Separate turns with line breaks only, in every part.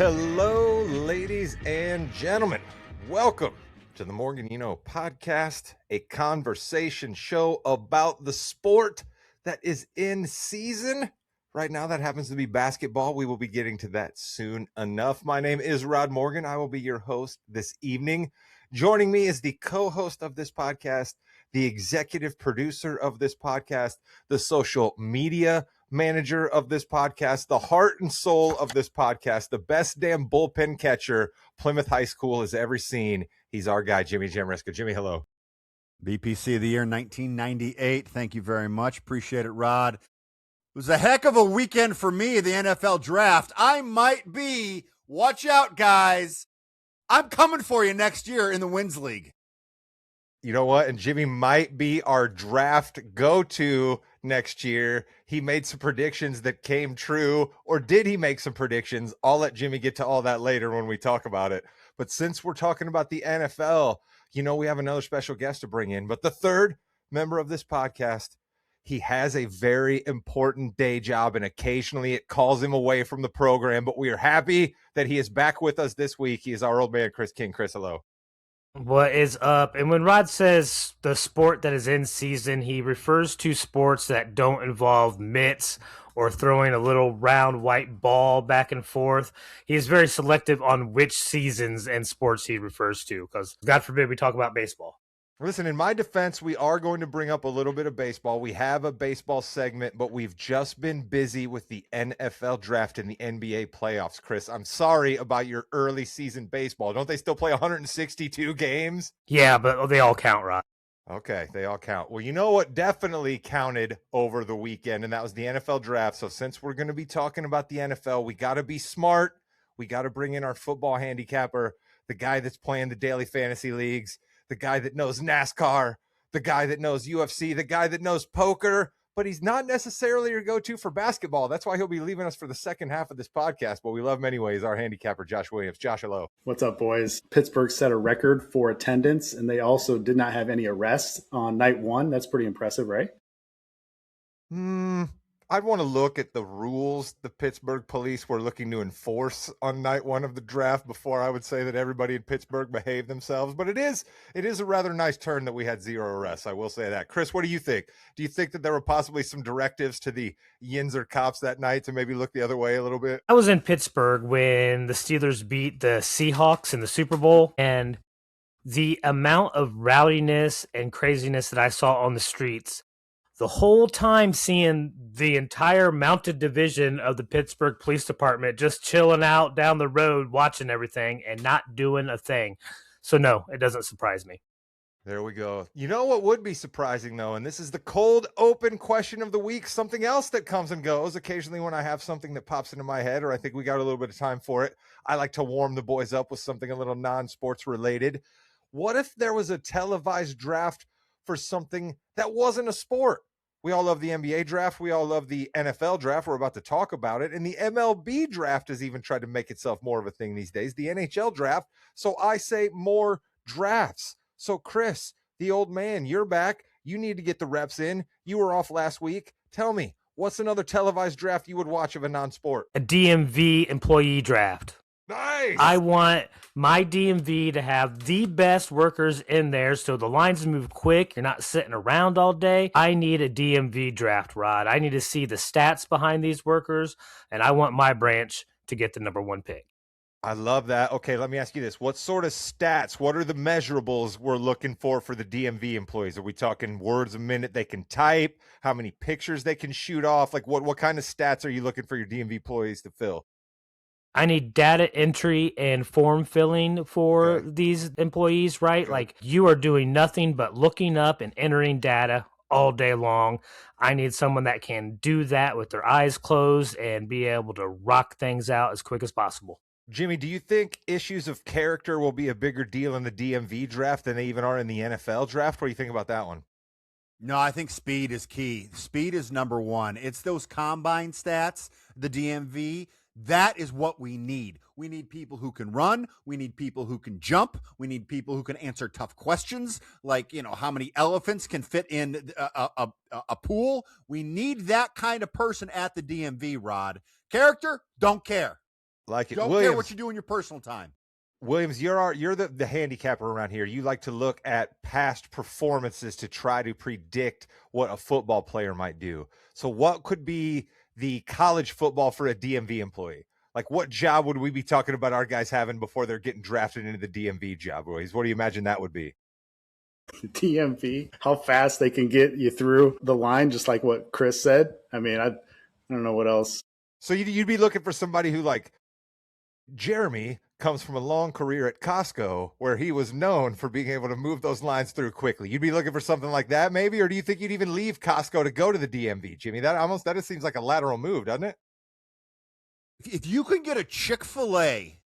Hello, ladies and gentlemen. Welcome to the Morgan podcast, a conversation show about the sport that is in season. Right now, that happens to be basketball. We will be getting to that soon enough. My name is Rod Morgan. I will be your host this evening. Joining me is the co-host of this podcast, the executive producer of this podcast, the social media manager of this podcast, the heart and soul of this podcast, the best damn bullpen catcher Plymouth High School has ever seen. He's our guy, Jimmy Jamriska. Jimmy, hello.
BPC of the year 1998. Thank you very much. Appreciate it, Rod. It was a heck of a weekend for me, the NFL draft. I might be, watch out, guys. I'm coming for you next year in the Wins League.
You know what? And Jimmy might be our draft go-to next year. He made some predictions that came true, or did he make some predictions? I'll let Jimmy get to all that later when we talk about it. But since we're talking about the NFL, we have another special guest to bring in. But the third member of this podcast, he has a very important day job, and occasionally it calls him away from the program. But we are happy that he is back with us this week. He is our old man, Chris King. Chris, hello.
What is up? And when Rod says the sport that is in season, he refers to sports that don't involve mitts or throwing a little round white ball back and forth. He is very selective on which seasons and sports he refers to, because God forbid we talk about baseball.
Listen, in my defense, we are going to bring up a little bit of baseball. We have a baseball segment, but we've just been busy with the NFL draft and the NBA playoffs, Chris. I'm sorry about your early season baseball. Don't they still play 162 games?
Yeah, but they all count, Rod.
Okay, they all count. Well, you know what definitely counted over the weekend, and that was the NFL draft. So since we're going to be talking about the NFL, we got to be smart. We got to bring in our football handicapper, the guy that's playing the daily fantasy leagues, the guy that knows NASCAR, the guy that knows UFC, the guy that knows poker, but he's not necessarily your go-to for basketball. That's why he'll be leaving us for the second half of this podcast, but we love him anyways. Our handicapper, Josh Williams. Josh, hello.
What's up, boys? Pittsburgh set a record for attendance, and they also did not have any arrests on night one. That's pretty impressive, right?
I'd want to look at the rules the Pittsburgh police were looking to enforce on night one of the draft before I would say that everybody in Pittsburgh behaved themselves. But it is a rather nice turn that we had 0 arrests. I will say that. Chris, what do you think? Do you think that there were possibly some directives to the Yinzer cops that night to maybe look the other way a little bit?
I was in Pittsburgh when the Steelers beat the Seahawks in the Super Bowl, and the amount of rowdiness and craziness that I saw on the streets the whole time, seeing the entire mounted division of the Pittsburgh Police Department just chilling out down the road, watching everything and not doing a thing. So no, it doesn't surprise me.
There we go. You know what would be surprising, though, and this is the cold open question of the week, something else that comes and goes occasionally when I have something that pops into my head or I think we got a little bit of time for it. I like to warm the boys up with something a little non-sports related. What if there was a televised draft for something that wasn't a sport? We all love the NBA draft. We all love the NFL draft. We're about to talk about it. And the MLB draft has even tried to make itself more of a thing these days, the NHL draft. So I say more drafts. So Chris, the old man, you're back. You need to get the reps in. You were off last week. Tell me, what's another televised draft you would watch of a non-sport?
A DMV employee draft.
Nice.
I want my DMV to have the best workers in there so the lines move quick. You're not sitting around all day. I need a DMV draft, Rod. I need to see the stats behind these workers, and I want my branch to get the number 1 pick.
I love that. Okay, let me ask you this. What sort of stats, what are the measurables we're looking for the DMV employees? Are we talking words a minute they can type? How many pictures they can shoot off? Like what kind of stats are you looking for your DMV employees to fill?
I need data entry and form filling for these employees, right?
Okay.
Like you are doing nothing but looking up and entering data all day long. I need someone that can do that with their eyes closed and be able to rock things out as quick as possible.
Jimmy, do you think issues of character will be a bigger deal in the DMV draft than they even are in the NFL draft? What do you think about that one?
No, I think speed is key. Speed is number one. It's those combine stats, the DMV. That is what we need. We need people who can run. We need people who can jump. We need people who can answer tough questions, like, how many elephants can fit in a pool. We need that kind of person at the DMV, Rod. Character, don't care.
Like it.
Don't care what you do in your personal time.
Williams, you're the handicapper around here. You like to look at past performances to try to predict what a football player might do. So what could be the college football for a DMV employee? Like, what job would we be talking about our guys having before they're getting drafted into the DMV job, boys? What do you imagine that would be?
DMV, how fast they can get you through the line, just like what Chris said. I mean, I don't know what else.
So you'd be looking for somebody who, like, Jeremy comes from a long career at Costco where he was known for being able to move those lines through quickly. You'd be looking for something like that, maybe? Or do you think you'd even leave Costco to go to the DMV, Jimmy? That just seems like a lateral move, doesn't it?
If you can get a Chick-fil-A,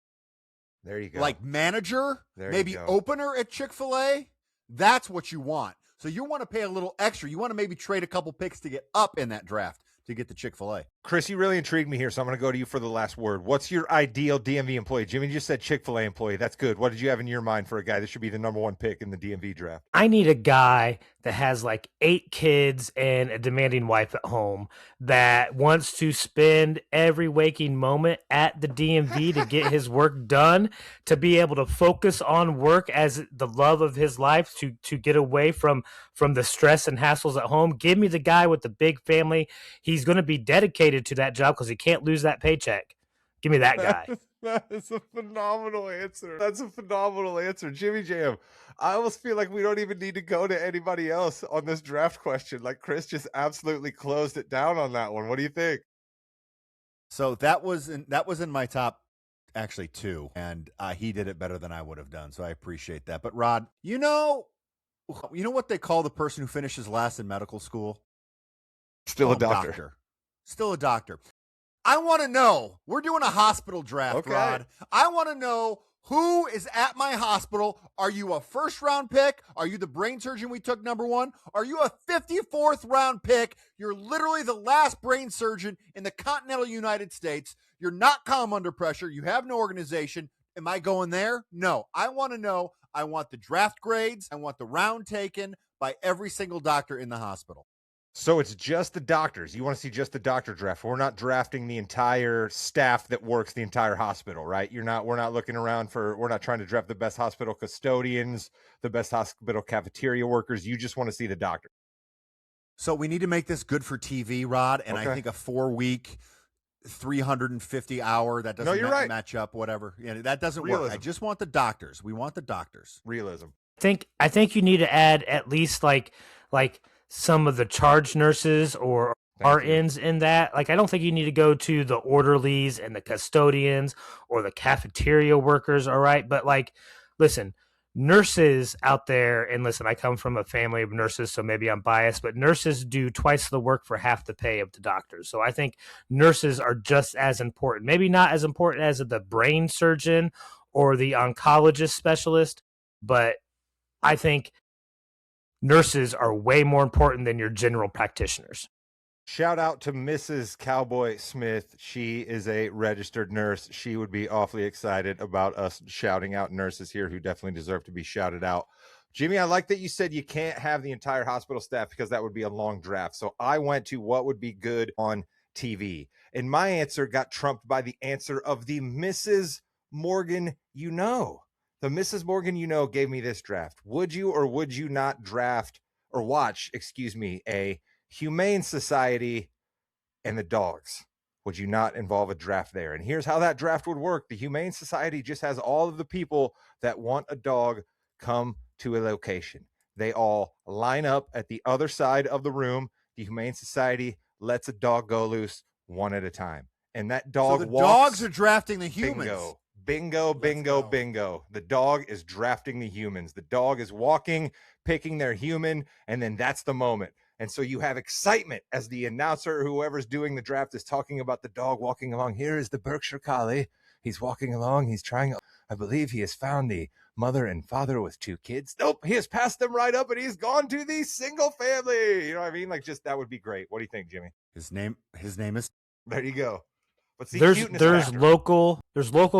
there you go,
like manager, maybe
go.
Opener at Chick-fil-A, that's what you want. So you want to pay a little extra. You want to maybe trade a couple picks to get up in that draft to get the Chick-fil-A.
Chris, you really intrigued me here, so I'm going to go to you for the last word. What's your ideal DMV employee? Jimmy just said Chick-fil-A employee. That's good. What did you have in your mind for a guy that should be the number one pick in the DMV draft?
I need a guy that has like 8 kids and a demanding wife at home that wants to spend every waking moment at the DMV to get his work done, to be able to focus on work as the love of his life, to get away from the stress and hassles at home. Give me the guy with the big family. He's going to be dedicated to that job because he can't lose that paycheck. Give me that guy.
That is a phenomenal answer. That's a phenomenal answer. Jimmy Jam, I almost feel like we don't even need to go to anybody else on this draft question. Like, Chris just absolutely closed it down on that one. What do you think?
So that was in my top, actually 2, and he did it better than I would have done, so I appreciate that. But Rod, you know what they call the person who finishes last in medical school?
Still a doctor.
Still a doctor. I want to know, we're doing a hospital draft,
okay.
Rod. I want to know who is at my hospital. Are you a first-round pick? Are you the brain surgeon we took number 1? Are you a 54th round pick? You're literally the last brain surgeon in the continental United States. You're not calm under pressure. You have no organization. Am I going there? No. I want to know. I want the draft grades. I want the round taken by every single doctor in the hospital.
So it's just the doctors. You want to see just the doctor draft. We're not drafting the entire staff that works the entire hospital, right? We're not looking around we're not trying to draft the best hospital custodians, the best hospital cafeteria workers. You just want to see the doctor.
So we need to make this good for TV, Rod. And
okay.
I think a 4-week, 350 hour, that doesn't
right.
match up, whatever. Yeah, that doesn't
Realism.
work. I just want the doctors. We want the doctors.
Realism.
I think you need to add at least like some of the charge nurses or RNs in that. Like, I don't think you need to go to the orderlies and the custodians or the cafeteria workers. All right. But like, listen, nurses out there, and listen, I come from a family of nurses, so maybe I'm biased, but nurses do twice the work for half the pay of the doctors. So I think nurses are just as important, maybe not as important as the brain surgeon or the oncologist specialist, but I think nurses are way more important than your general practitioners.
Shout out to Mrs. Cowboy Smith. She is a registered nurse. She would be awfully excited about us shouting out nurses here who definitely deserve to be shouted out. Jimmy, I like that you said you can't have the entire hospital staff because that would be a long draft. So I went to what would be good on TV. And my answer got trumped by the answer of the Mrs. Morgan you know. The Mrs. Morgan you know gave me this draft. Would you or would you not watch a Humane Society and the dogs? Would you not involve a draft there? And here's how that draft would work. The Humane Society just has all of the people that want a dog come to a location. They all line up at the other side of the room. The Humane Society lets a dog go loose one at a time. And that dog
so the
walks.
Dogs are drafting the humans.
Bingo. The dog is drafting the humans. The dog is walking, picking their human, and then that's the moment. And so you have excitement as the announcer, whoever's doing the draft, is talking about the dog walking along. Here is the Berkshire Collie. He's walking along. He's trying. I believe he has found the mother and father with 2 kids. Nope, he has passed them right up, and he's gone to the single family. You know what I mean? Like, just that would be great. What do you think, Jimmy?
His name is.
There you go. But see,
there's local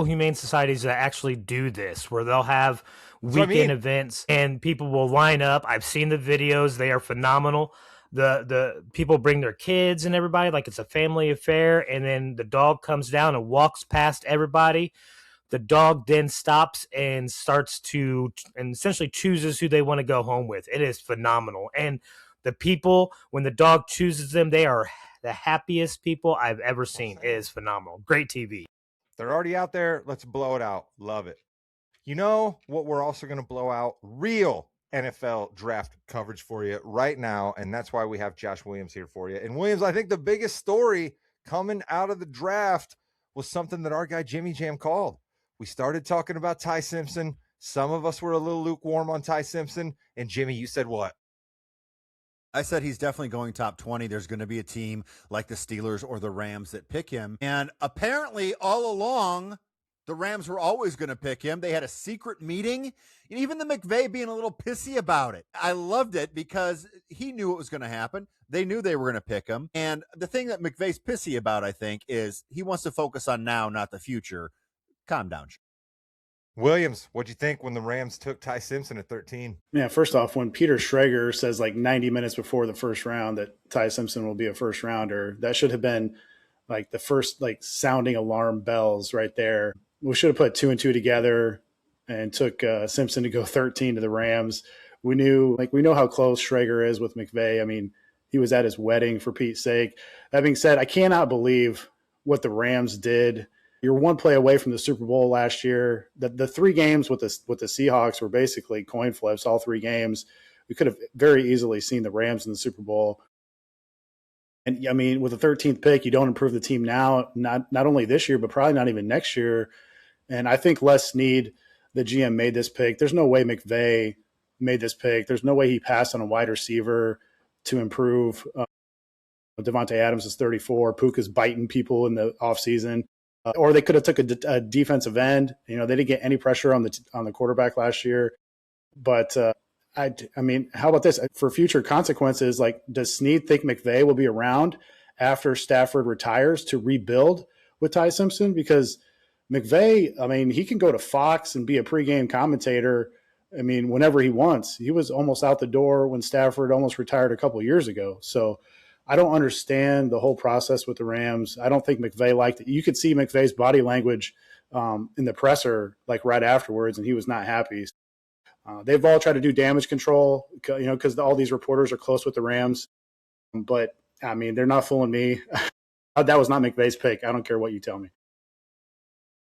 humane societies that actually do this, where they'll have weekend events and people will line up. I've seen the videos; they are phenomenal. the people bring their kids and everybody like it's a family affair, and then the dog comes down and walks past everybody. The dog then stops and starts to and essentially chooses who they want to go home with. It is phenomenal. And the people, when the dog chooses them, they are the happiest people I've ever seen. It is phenomenal. Great TV.
They're already out there. Let's blow it out. Love it. You know what we're also going to blow out? Real NFL draft coverage for you right now. And that's why we have Josh Williams here for you. And Williams, I think the biggest story coming out of the draft was something that our guy Jimmy Jam called. We started talking about Ty Simpson. Some of us were a little lukewarm on Ty Simpson. And Jimmy, you said what?
I said he's definitely going top 20. There's going to be a team like the Steelers or the Rams that pick him. And apparently all along, the Rams were always going to pick him. They had a secret meeting, and even the McVay being a little pissy about it. I loved it because he knew it was going to happen. They knew they were going to pick him. And the thing that McVay's pissy about, I think, is he wants to focus on now, not the future. Calm down.
Williams, what'd you think when the Rams took Ty Simpson at 13?
Yeah, first off, when Peter Schrager says like 90 minutes before the first round that Ty Simpson will be a first rounder, that should have been like the first like sounding alarm bells right there. We should have put 2 and 2 together and took Simpson to go 13 to the Rams. We know how close Schrager is with McVay. I mean, he was at his wedding, for Pete's sake. That being said, I cannot believe what the Rams did. You're one play away from the Super Bowl last year. The 3 games with the Seahawks were basically coin flips, all 3 games. We could have very easily seen the Rams in the Super Bowl. And I mean, with the 13th pick, you don't improve the team now, not only this year, but probably not even next year. And I think Les Snead, the GM, made this pick. There's no way McVay made this pick. There's no way he passed on a wide receiver to improve. Devontae Adams is 34. Puka's biting people in the offseason. Or they could have took a defensive end. You know, they didn't get any pressure on the quarterback last year. But I mean, how about this? For future consequences, like, does Snead think McVay will be around after Stafford retires to rebuild with Ty Simpson? Because McVay, I mean, he can go to Fox and be a pregame commentator, I mean, whenever he wants. He was almost out the door when Stafford almost retired a couple of years ago. So I don't understand the whole process with the Rams. I don't think McVay liked it. You could see McVay's body language in the presser, like right afterwards, and he was not happy. They've all tried to do damage control, you know, because all these reporters are close with the Rams. But, I mean, they're not fooling me. That was not McVay's pick. I don't care what you tell me.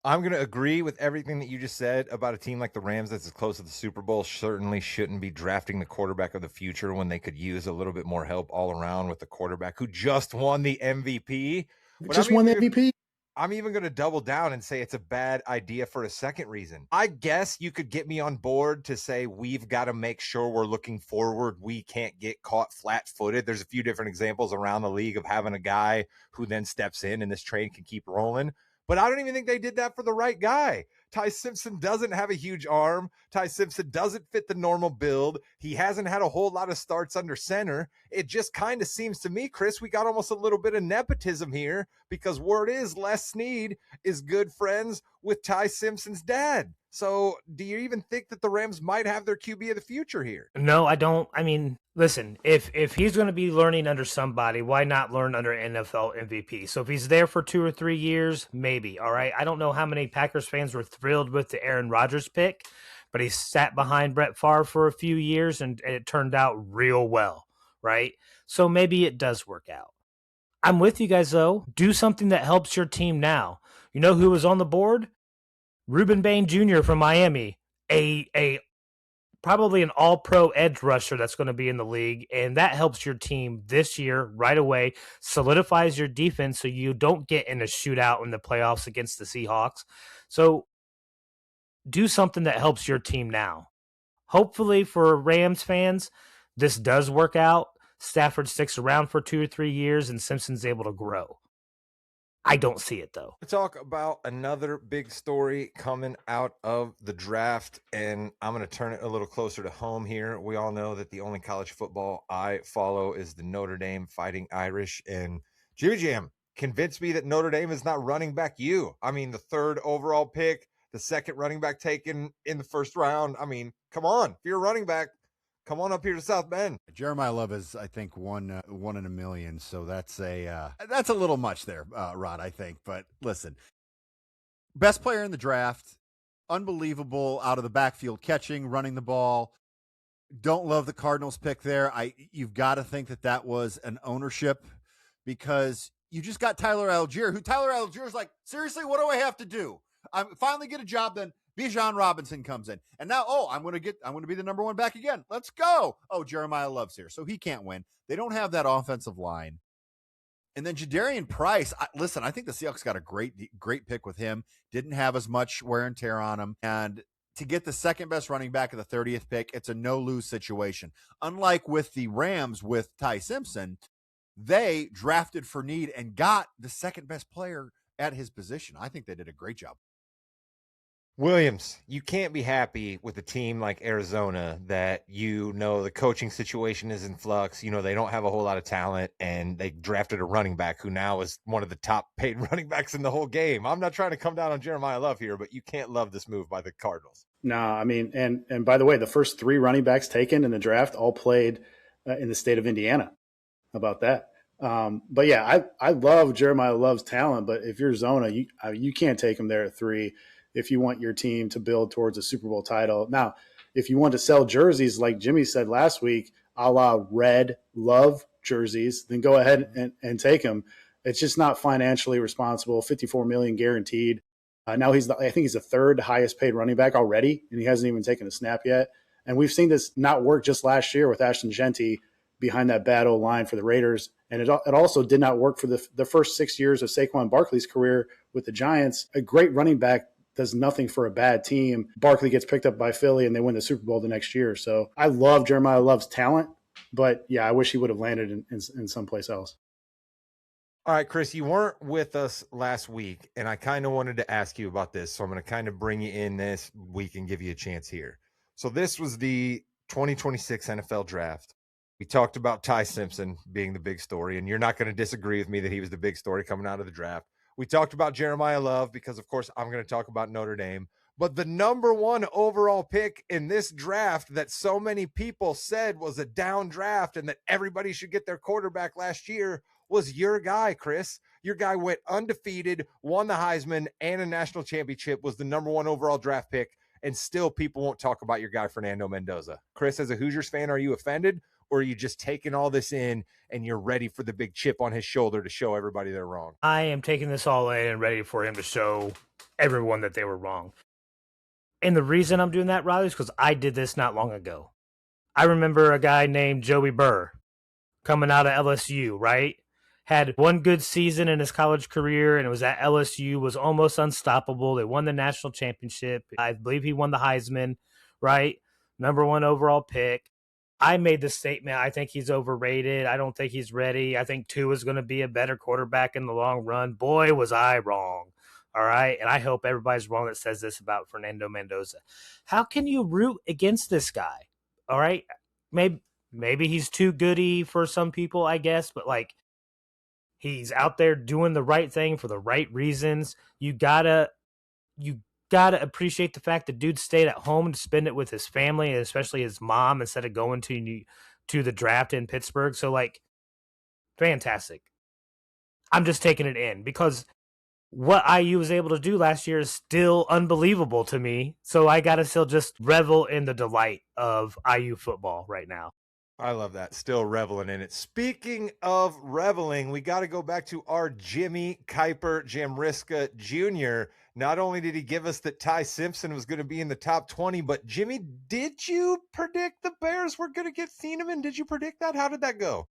I'm going to agree with everything that you just said about a team like the Rams that's as close to the Super Bowl. Certainly shouldn't be drafting the quarterback of the future when they could use a little bit more help all around with the quarterback who just won the MVP.
Just won the MVP?
I'm even going to double down and say it's a bad idea for a second reason. I guess you could get me on board to say we've got to make sure we're looking forward. We can't get caught flat-footed. There's a few different examples around the league of having a guy who then steps in and this train can keep rolling. But I don't even think they did that for the right guy. Ty Simpson doesn't have a huge arm. Ty Simpson doesn't fit the normal build. He hasn't had a whole lot of starts under center. It just kind of seems to me, Chris, we got almost a little bit of nepotism here because word is Les Snead is good friends with Ty Simpson's dad. So do you even think that the Rams might have their QB of the future here?
No, I don't. I mean, listen, if he's going to be learning under somebody, why not learn under NFL MVP? So if he's there for 2 or 3 years, maybe. All right. I don't know how many Packers fans were thrilled with the Aaron Rodgers pick, but he sat behind Brett Favre for a few years and it turned out real well. Right. So maybe it does work out. I'm with you guys, though. Do something that helps your team now. You know who was on the board? Reuben Bain Jr. from Miami, a probably an all-pro edge rusher that's going to be in the league, and that helps your team this year right away, solidifies your defense so you don't get in a shootout in the playoffs against the Seahawks. So do something that helps your team now. Hopefully for Rams fans, this does work out. Stafford sticks around for 2 or 3 years, and Simpson's able to grow. I don't see it, though.
Let's talk about another big story coming out of the draft, and I'm going to turn it a little closer to home here. We all know that the only college football I follow is the Notre Dame Fighting Irish, and Jimmy Jam convinced me that Notre Dame is not running back you. I mean, the 3rd overall pick, the 2nd running back taken in the 1st round. I mean, come on. If you're a running back, Come on up here to South Bend.
Jeremiah Love is, I think, one in a million. So that's a little much there, Rod, I think. But listen, best player in the draft, unbelievable out of the backfield catching, running the ball. Don't love the Cardinals pick there. You've got to think that was an ownership, because you just got Tyler Algier, who Tyler Algier is like, seriously, what do I have to do? I finally get a job. Then Bijan Robinson comes in, and now, I'm going to be the number one back again. Let's go. Oh, Jeremiah Love's here, so he can't win. They don't have that offensive line. And then Jadarian Price, I think the Seahawks got a great pick with him. Didn't have as much wear and tear on him. And to get the second best running back at the 30th pick, it's a no-lose situation. Unlike with the Rams with Ty Simpson, they drafted for need and got the second best player at his position. I think they did a great job.
Williams, you can't be happy with a team like Arizona that the coaching situation is in flux. They don't have a whole lot of talent, and they drafted a running back who now is one of the top paid running backs in the whole game. I'm not trying to come down on Jeremiah Love here, but you can't love this move by the Cardinals.
No, I mean, and by the way, the first 3 running backs taken in the draft all played in the state of Indiana. How about that? But yeah, I love Jeremiah Love's talent, but if you're Zona, you can't take him there at 3 if you want your team to build towards a Super Bowl title. Now, if you want to sell jerseys, like Jimmy said last week, a la Red Love jerseys, then go ahead and take them. It's just not financially responsible. $54 million guaranteed. Now I think he's the 3rd highest paid running back already, and he hasn't even taken a snap yet. And we've seen this not work just last year with Ashton Genty behind that bad old line for the Raiders. And it also did not work for the first 6 years of Saquon Barkley's career with the Giants. A great running back does nothing for a bad team. Barkley gets picked up by Philly, and they win the Super Bowl the next year. So I love Jeremiah Love's talent, but yeah, I wish he would have landed in someplace else.
All right, Chris, you weren't with us last week, and I kind of wanted to ask you about this, so I'm going to kind of bring you in this week and give you a chance here. So this was the 2026 NFL Draft. We talked about Ty Simpson being the big story, and you're not going to disagree with me that he was the big story coming out of the draft. We talked about Jeremiah Love because, of course, I'm going to talk about Notre Dame. But the number 1 overall pick in this draft that so many people said was a down draft and that everybody should get their quarterback last year was your guy, Chris. Your guy went undefeated, won the Heisman and a national championship, was the number 1 overall draft pick, and still people won't talk about your guy, Fernando Mendoza. Chris, as a Hoosiers fan, are you offended? Or are you just taking all this in and you're ready for the big chip on his shoulder to show everybody they're wrong?
I am taking this all in and ready for him to show everyone that they were wrong. And the reason I'm doing that, Riley, is because I did this not long ago. I remember a guy named Joey Burr coming out of LSU, right? Had one good season in his college career, and it was at LSU, was almost unstoppable. They won the national championship. I believe he won the Heisman, right? Number 1 overall pick. I made the statement, I think he's overrated. I don't think he's ready. I think Tua is going to be a better quarterback in the long run. Boy, was I wrong. All right. And I hope everybody's wrong that says this about Fernando Mendoza. How can you root against this guy? All right. Maybe he's too goody for some people, I guess. But he's out there doing the right thing for the right reasons. You gotta appreciate the fact that dude stayed at home to spend it with his family, and especially his mom, instead of going to the draft in Pittsburgh. So fantastic. I'm just taking it in because what IU was able to do last year is still unbelievable to me. So I got to still just revel in the delight of IU football right now.
I love that. Still reveling in it. Speaking of reveling, we got to go back to our Jimmy Kuiper Jamriska Jr. Not only did he give us that Ty Simpson was going to be in the top 20, but Jimmy, did you predict the Bears were going to get Thieneman? Did you predict that? How did that go?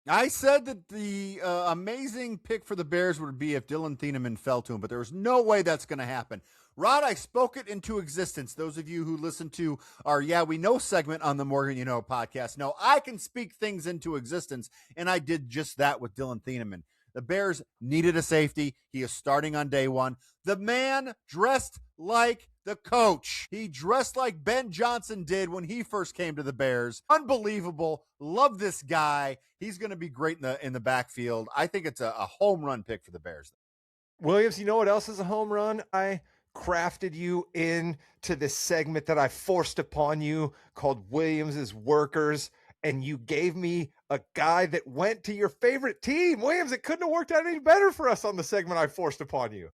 I said that the amazing pick for the Bears would be if Dylan Thieneman fell to him, but there was no way that's going to happen. Rod, I spoke it into existence. Those of you who listen to our Yeah, We Know segment on the Morgan You Know podcast know I can speak things into existence, and I did just that with Dylan Thieneman. The Bears needed a safety. He is starting on day 1. The man dressed like the coach. He dressed like Ben Johnson did when he first came to the Bears. Unbelievable. Love this guy. He's going to be great in the backfield. I think it's a home run pick for the Bears.
Williams, you know what else is a home run? crafted you into this segment that I forced upon you called Williams's Workers, and you gave me a guy that went to your favorite team. Williams, it couldn't have worked out any better for us on the segment I forced upon you.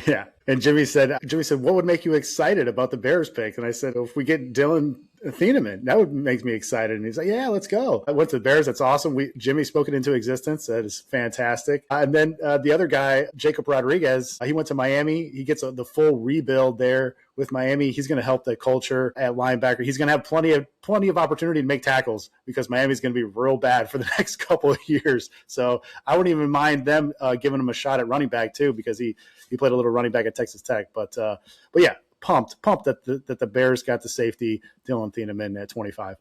Yeah. And Jimmy said, what would make you excited about the Bears pick? And I said, well, if we get Dylan Thieneman, that would make me excited. And he's like, yeah, let's go. I went to the Bears. That's awesome. Jimmy spoke it into existence. That is fantastic. And then the other guy, Jacob Rodriguez, he went to Miami. He gets the full rebuild there with Miami. He's going to help the culture at linebacker. He's going to have plenty of opportunity to make tackles because Miami's going to be real bad for the next couple of years. So I wouldn't even mind them giving him a shot at running back too, because he played a little running back at Texas Tech. But yeah, pumped that the Bears got the safety Dylan Thieneman at 25.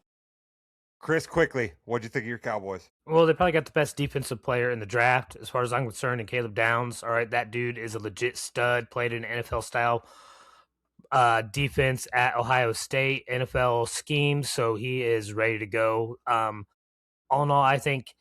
Chris, quickly, what'd you think of your Cowboys?
Well, they probably got the best defensive player in the draft, as far as I'm concerned, in Caleb Downs. All right, that dude is a legit stud, played an NFL-style defense at Ohio State, NFL scheme, so he is ready to go. All in all, I think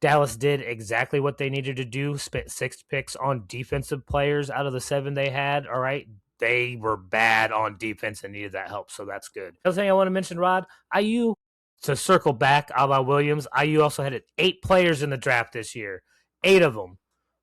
Dallas did exactly what they needed to do, spent 6 picks on defensive players out of the 7 they had. All right, they were bad on defense and needed that help, so that's good. The other thing I want to mention, Rod, IU, to circle back a la Williams, IU also had 8 players in the draft this year. 8 of them.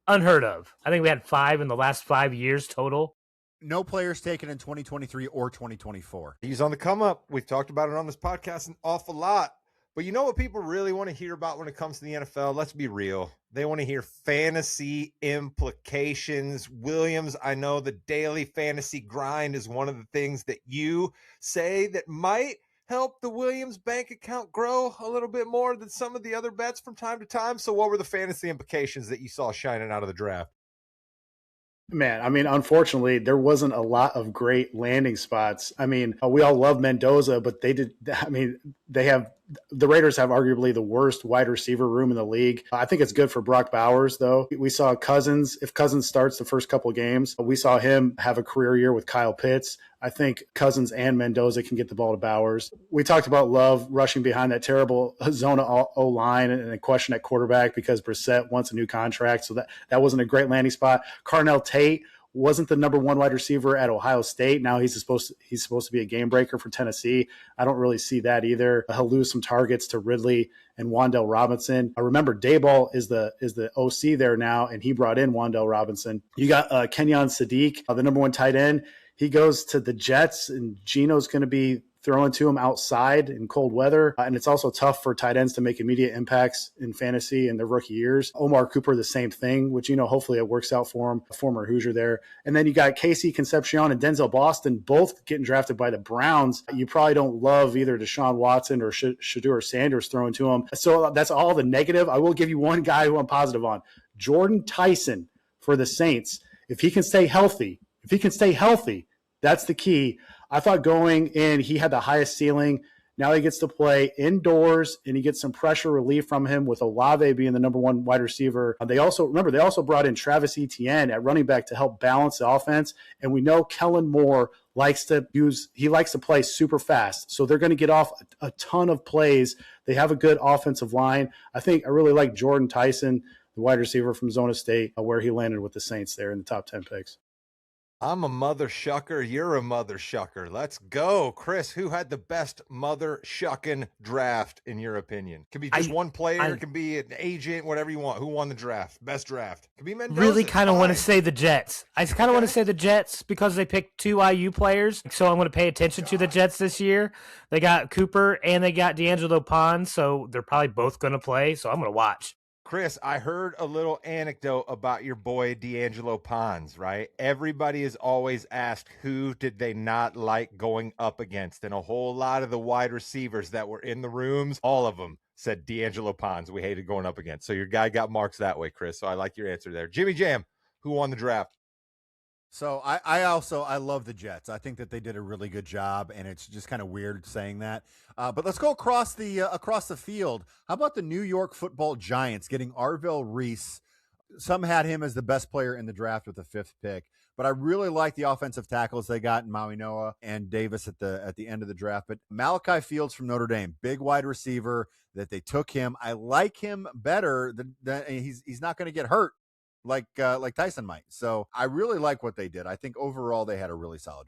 Unheard of. I think we had 5 in the last 5 years total.
No players taken in 2023 or 2024.
He's on the come up. We've talked about it on this podcast an awful lot. But you know what people really want to hear about when it comes to the NFL? Let's be real. They want to hear fantasy implications. Williams, I know the daily fantasy grind is one of the things that you say that might help the Williams bank account grow a little bit more than some of the other bets from time to time. So what were the fantasy implications that you saw shining out of the draft?
Man, I mean, unfortunately, there wasn't a lot of great landing spots. I mean, we all love Mendoza, but the Raiders have arguably the worst wide receiver room in the league. I think it's good for Brock Bowers, though. We saw Cousins, if Cousins starts the first couple of games, we saw him have a career year with Kyle Pitts. I think Cousins and Mendoza can get the ball to Bowers. We talked about Love rushing behind that terrible zona O-line and a question at quarterback because Brissett wants a new contract. So that wasn't a great landing spot. Carnell Tate wasn't the number 1 wide receiver at Ohio State. Now he's supposed to be a game breaker for Tennessee. I don't really see that either. He'll lose some targets to Ridley and Wan'Dale Robinson. Remember, Dayball is the OC there now, and he brought in Wan'Dale Robinson. You got Kenyon Sadiq, the number 1 tight end. He goes to the Jets, and Geno's going to be throwing to him outside in cold weather. And it's also tough for tight ends to make immediate impacts in fantasy in their rookie years. Omar Cooper, the same thing, which, hopefully it works out for him, a former Hoosier there. And then you got Casey Concepcion and Denzel Boston, both getting drafted by the Browns. You probably don't love either Deshaun Watson or Shedeur Sanders throwing to him. So that's all the negative. I will give you one guy who I'm positive on. Jordan Tyson for the Saints. If he can stay healthy, that's the key. I thought going in, he had the highest ceiling. Now he gets to play indoors, and he gets some pressure relief from him with Olave being the number 1 wide receiver. They also brought in Travis Etienne at running back to help balance the offense. And we know Kellen Moore likes to play super fast. So they're going to get off a ton of plays. They have a good offensive line. I really like Jordan Tyson, the wide receiver from Zona State, where he landed with the Saints there in the top 10 picks.
I'm a mother shucker. You're a mother shucker. Let's go. Chris, who had the best mother shucking draft in your opinion? Could be just one player. It can be an agent, whatever you want. Who won the draft? Best draft. Could be Mendoza.
Really kind of want to say the Jets. I kind of want to say the Jets because they picked 2 IU players. So I'm going to pay attention to the Jets this year. They got Cooper and they got D'Angelo Pons. So they're probably both going to play. So I'm going to watch.
Chris, I heard a little anecdote about your boy D'Angelo Pons, right? Everybody is always asked who did they not like going up against, and a whole lot of the wide receivers that were in the rooms, all of them said D'Angelo Pons we hated going up against. So your guy got marks that way, Chris. So I like your answer there. Jimmy Jam, who won the draft?
So I love the Jets. I think that they did a really good job, and it's just kind of weird saying that. But let's go across the field. How about the New York Football Giants getting Arvell Reese? Some had him as the best player in the draft with the 5th pick, but I really like the offensive tackles they got in Maui Noah and Davis at the end of the draft. But Malachi Fields from Notre Dame, big wide receiver that they took him. I like him better than he's not going to get hurt like Tyson might. So I really like what they did. I think overall they had a really solid.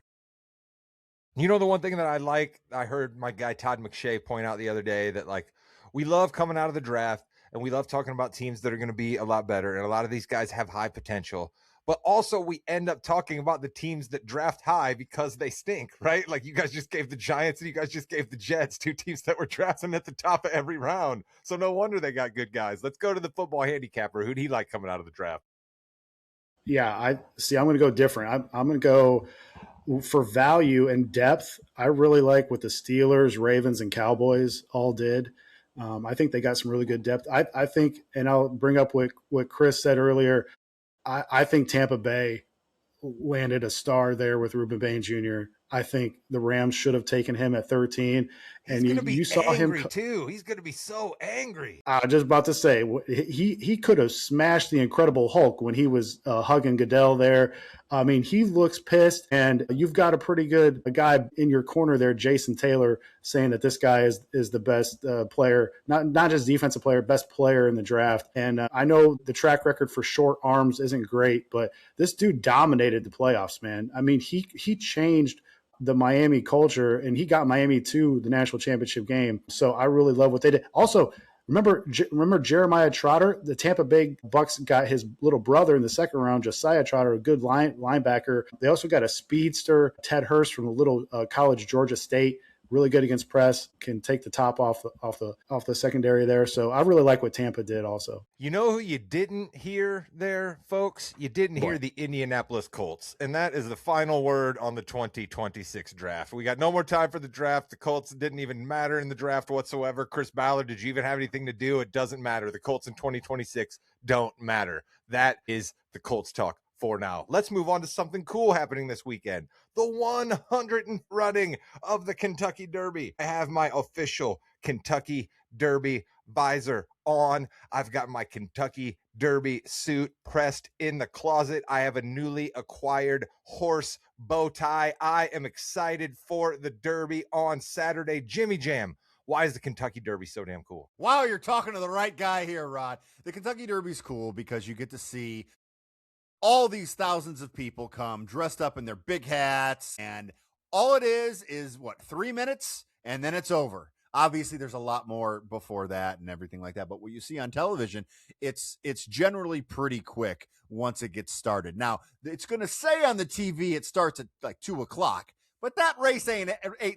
You know, the one thing that I heard my guy Todd McShay point out the other day that like we love coming out of the draft and we love talking about teams that are going to be a lot better. And a lot of these guys have high potential, but also we end up talking about the teams that draft high because they stink, right? Like you guys just gave the Giants and you guys just ggave the Jets, two teams that were drafting at the top of every round. So no wonder they got good guys. Let's go to the football handicapper. Who'd he like coming out of the draft?
Yeah, I'm going to go different. I'm going to go for value and depth. I really like what the Steelers, Ravens, and Cowboys all did. I think they got some really good depth. I think, and I'll bring up what Chris said earlier. I think Tampa Bay landed a star there with Ruben Bain Jr. I think the Rams should have taken him at 13.
And you saw him too. He's going to be so angry.
I was just about to say he could have smashed the Incredible Hulk when he was hugging Goodell there. I mean, he looks pissed, and you've got a pretty good guy in your corner there, Jason Taylor, saying that this guy is the best player, not just defensive player, best player in the draft. And I know the track record for short arms isn't great, but this dude dominated the playoffs, man. I mean, he changed the Miami culture, and he got Miami to the national championship game. So I really love what they did. Also, remember Jeremiah Trotter? The Tampa Bay Bucks got his little brother in the second round, Josiah Trotter, a good linebacker. They also got a speedster, Ted Hurst from the little college, Georgia State. Really good against press, can take the top off the secondary there. So I really like what Tampa did also.
You know who you didn't hear there, folks? You didn't hear the Indianapolis Colts. And that is the final word on the 2026 draft. We got no more time for the draft. The Colts didn't even matter in the draft whatsoever. Chris Ballard, did you even have anything to do? It doesn't matter. The Colts in 2026 don't matter. That is the Colts talk for now. Let's move on to something cool happening this weekend. The 100th running of the Kentucky Derby. I have my official Kentucky Derby visor on. I've got my Kentucky Derby suit pressed in the closet. I have a newly acquired horse bow tie. I am excited for the Derby on Saturday. Jimmy Jam, why is the Kentucky Derby so damn cool?
Wow, you're talking to the right guy here, Rod. The Kentucky Derby's cool because you get to see all these thousands of people come dressed up in their big hats, and all it is what, 3 minutes, and then it's over. Obviously, there's a lot more before that and everything like that, but what you see on television, it's generally pretty quick once it gets started. Now, it's going to say on the TV it starts at like 2 o'clock, but that race ain't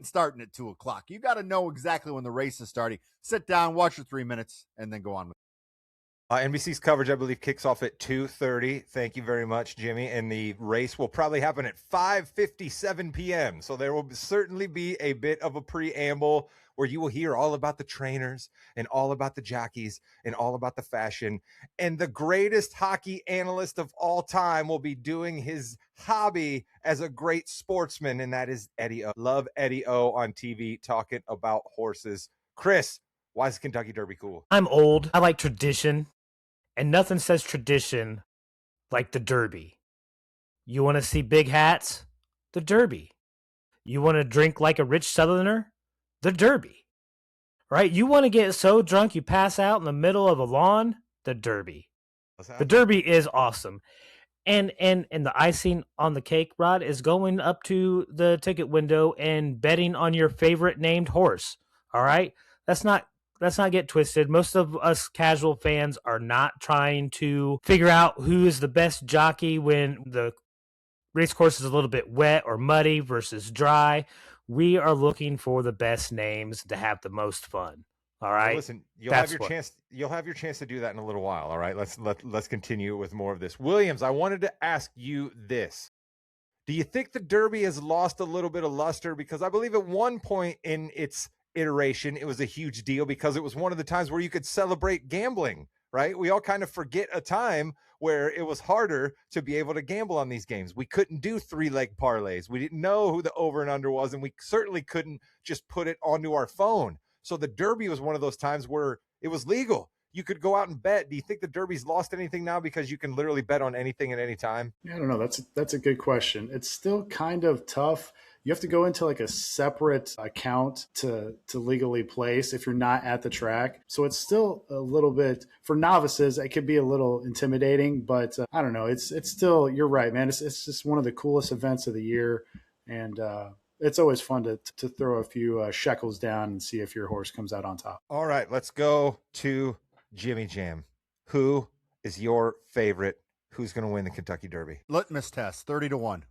starting at 2 o'clock. You got to know exactly when the race is starting. Sit down, watch your 3 minutes, and then go on with it.
NBC's coverage, I believe, kicks off at 2:30. Thank you very much, Jimmy. And the race will probably happen at 5:57 p.m. So there will certainly be a bit of a preamble where you will hear all about the trainers and all about the jockeys and all about the fashion. And the greatest hockey analyst of all time will be doing his hobby as a great sportsman, and that is Eddie O. Love Eddie O on TV talking about horses. Chris, why is the Kentucky Derby cool?
I'm old. I like tradition. And nothing says tradition like the Derby. You want to see big hats? The Derby. You want to drink like a rich Southerner? The Derby. Right? You want to get so drunk you pass out in the middle of a lawn? The Derby. The Derby is awesome. And the icing on the cake, Rod, is going up to the ticket window and betting on your favorite named horse. All right? Let's not get twisted. Most of us casual fans are not trying to figure out who is the best jockey when the race course is a little bit wet or muddy versus dry. We are looking for the best names to have the most fun. All right.
Well, listen, you'll have your chance to do that in a little while. All right. Let's continue with more of this. Williams, I wanted to ask you this. Do you think the Derby has lost a little bit of luster? Because I believe at one point in its iteration, it was a huge deal because it was one of the times where you could celebrate gambling, right? We all kind of forget a time where it was harder to be able to gamble on these games. We couldn't do 3-leg parlays. We didn't know who the over and under was, and we certainly couldn't just put it onto our phone. So the Derby was one of those times where it was legal. You could go out and bet. Do you think the Derby's lost anything now because you can literally bet on anything at any time?
I don't know. That's a good question. It's still kind of tough you have to go into like a separate account to legally place if you're not at the track. So it's still a little bit, for novices, it could be a little intimidating, but I don't know. It's still, you're right, man. It's just one of the coolest events of the year. And it's always fun to throw a few shekels down and see if your horse comes out on top.
All right, let's go to Jimmy Jam. Who is your favorite? Who's going to win the Kentucky Derby?
Litmus test, 30-1.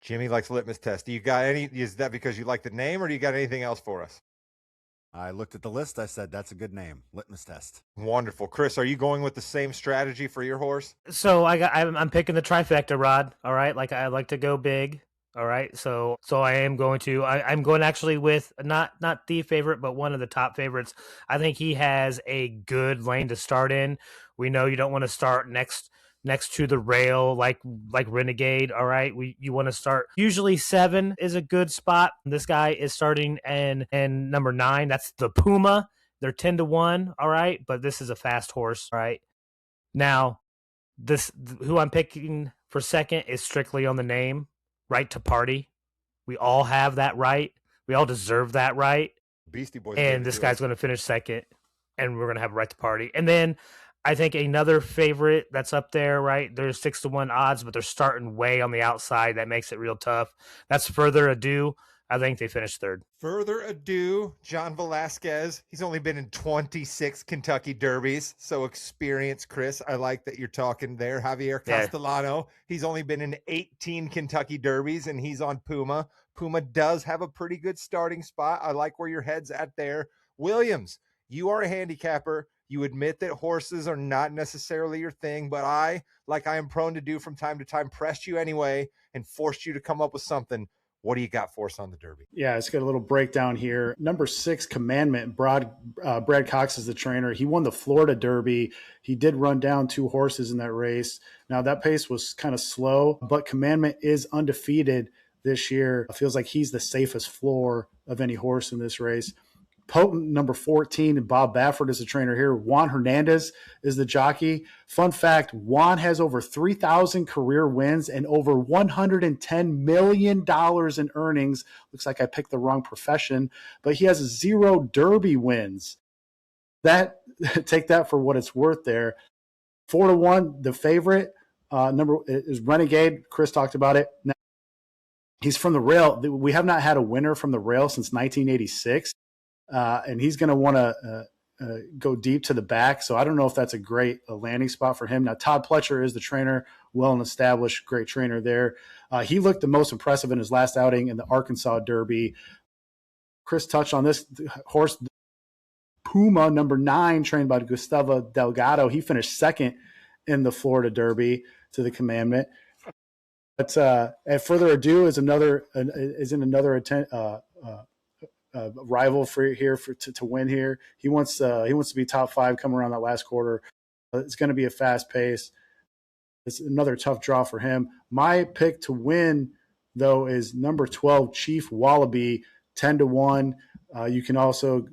Jimmy likes litmus test. Do you got any? Is that because you like the name, or do you got anything else for us?
I looked at the list. I said, that's a good name. Litmus test.
Wonderful. Chris, are you going with the same strategy for your horse?
So I'm picking the trifecta, Rod. All right, like I like to go big. All right, so I am going to I'm going actually with not the favorite, but one of the top favorites. I think he has a good lane to start in. We know you don't want to start next to the rail like Renegade. All right, you want to start usually 7 is a good spot. This guy is starting in number 9. That's the Puma. They're 10-1. All right, but this is a fast horse. All right, now this who I'm picking for second is strictly on the name. Right to party. We all have that right. We all deserve that right.
Beastie Boys.
And this guy's going to finish second, and we're going to have a right to party. And then I think another favorite that's up there, right? There's 6-1 odds, but they're starting way on the outside. That makes it real tough. That's Further Ado. I think they finished 3rd.
Further Ado, John Velasquez. He's only been in 26 Kentucky Derbies, so experience, Chris. I like that you're talking there. Javier Castellano. Yeah. He's only been in 18 Kentucky Derbies, and he's on Puma. Puma does have a pretty good starting spot. I like where your head's at there. Williams, you are a handicapper. You admit that horses are not necessarily your thing, but I, like I am prone to do from time to time, pressed you anyway and forced you to come up with something. What do you got for us on the Derby?
Yeah, let's get a little breakdown here. Number 6, Commandment. Brad Cox is the trainer. He won the Florida Derby. He did run down 2 horses in that race. Now, that pace was kind of slow, but Commandment is undefeated this year. It feels like he's the safest floor of any horse in this race. Potent, number 14, and Bob Baffert is the trainer here. Juan Hernandez is the jockey. Fun fact, Juan has over 3,000 career wins and over $110 million in earnings. Looks like I picked the wrong profession, but he has 0 Derby wins. Take that for what it's worth there. 4-1, the favorite number is Renegade. Chris talked about it. Now, he's from the rail. We have not had a winner from the rail since 1986. And he's going to want to go deep to the back. So I don't know if that's a great landing spot for him. Now, Todd Pletcher is the trainer, well and established, great trainer there. He looked the most impressive in his last outing in the Arkansas Derby. Chris touched on this horse, Puma, number 9, trained by Gustavo Delgado. He finished second in the Florida Derby to the Commandment. But at Further Ado is in another rival to win here. He wants to be top 5 coming around that last quarter. It's going to be a fast pace. It's another tough draw for him. My pick to win, though, is number 12, Chief Wallaby, 10-1. You can also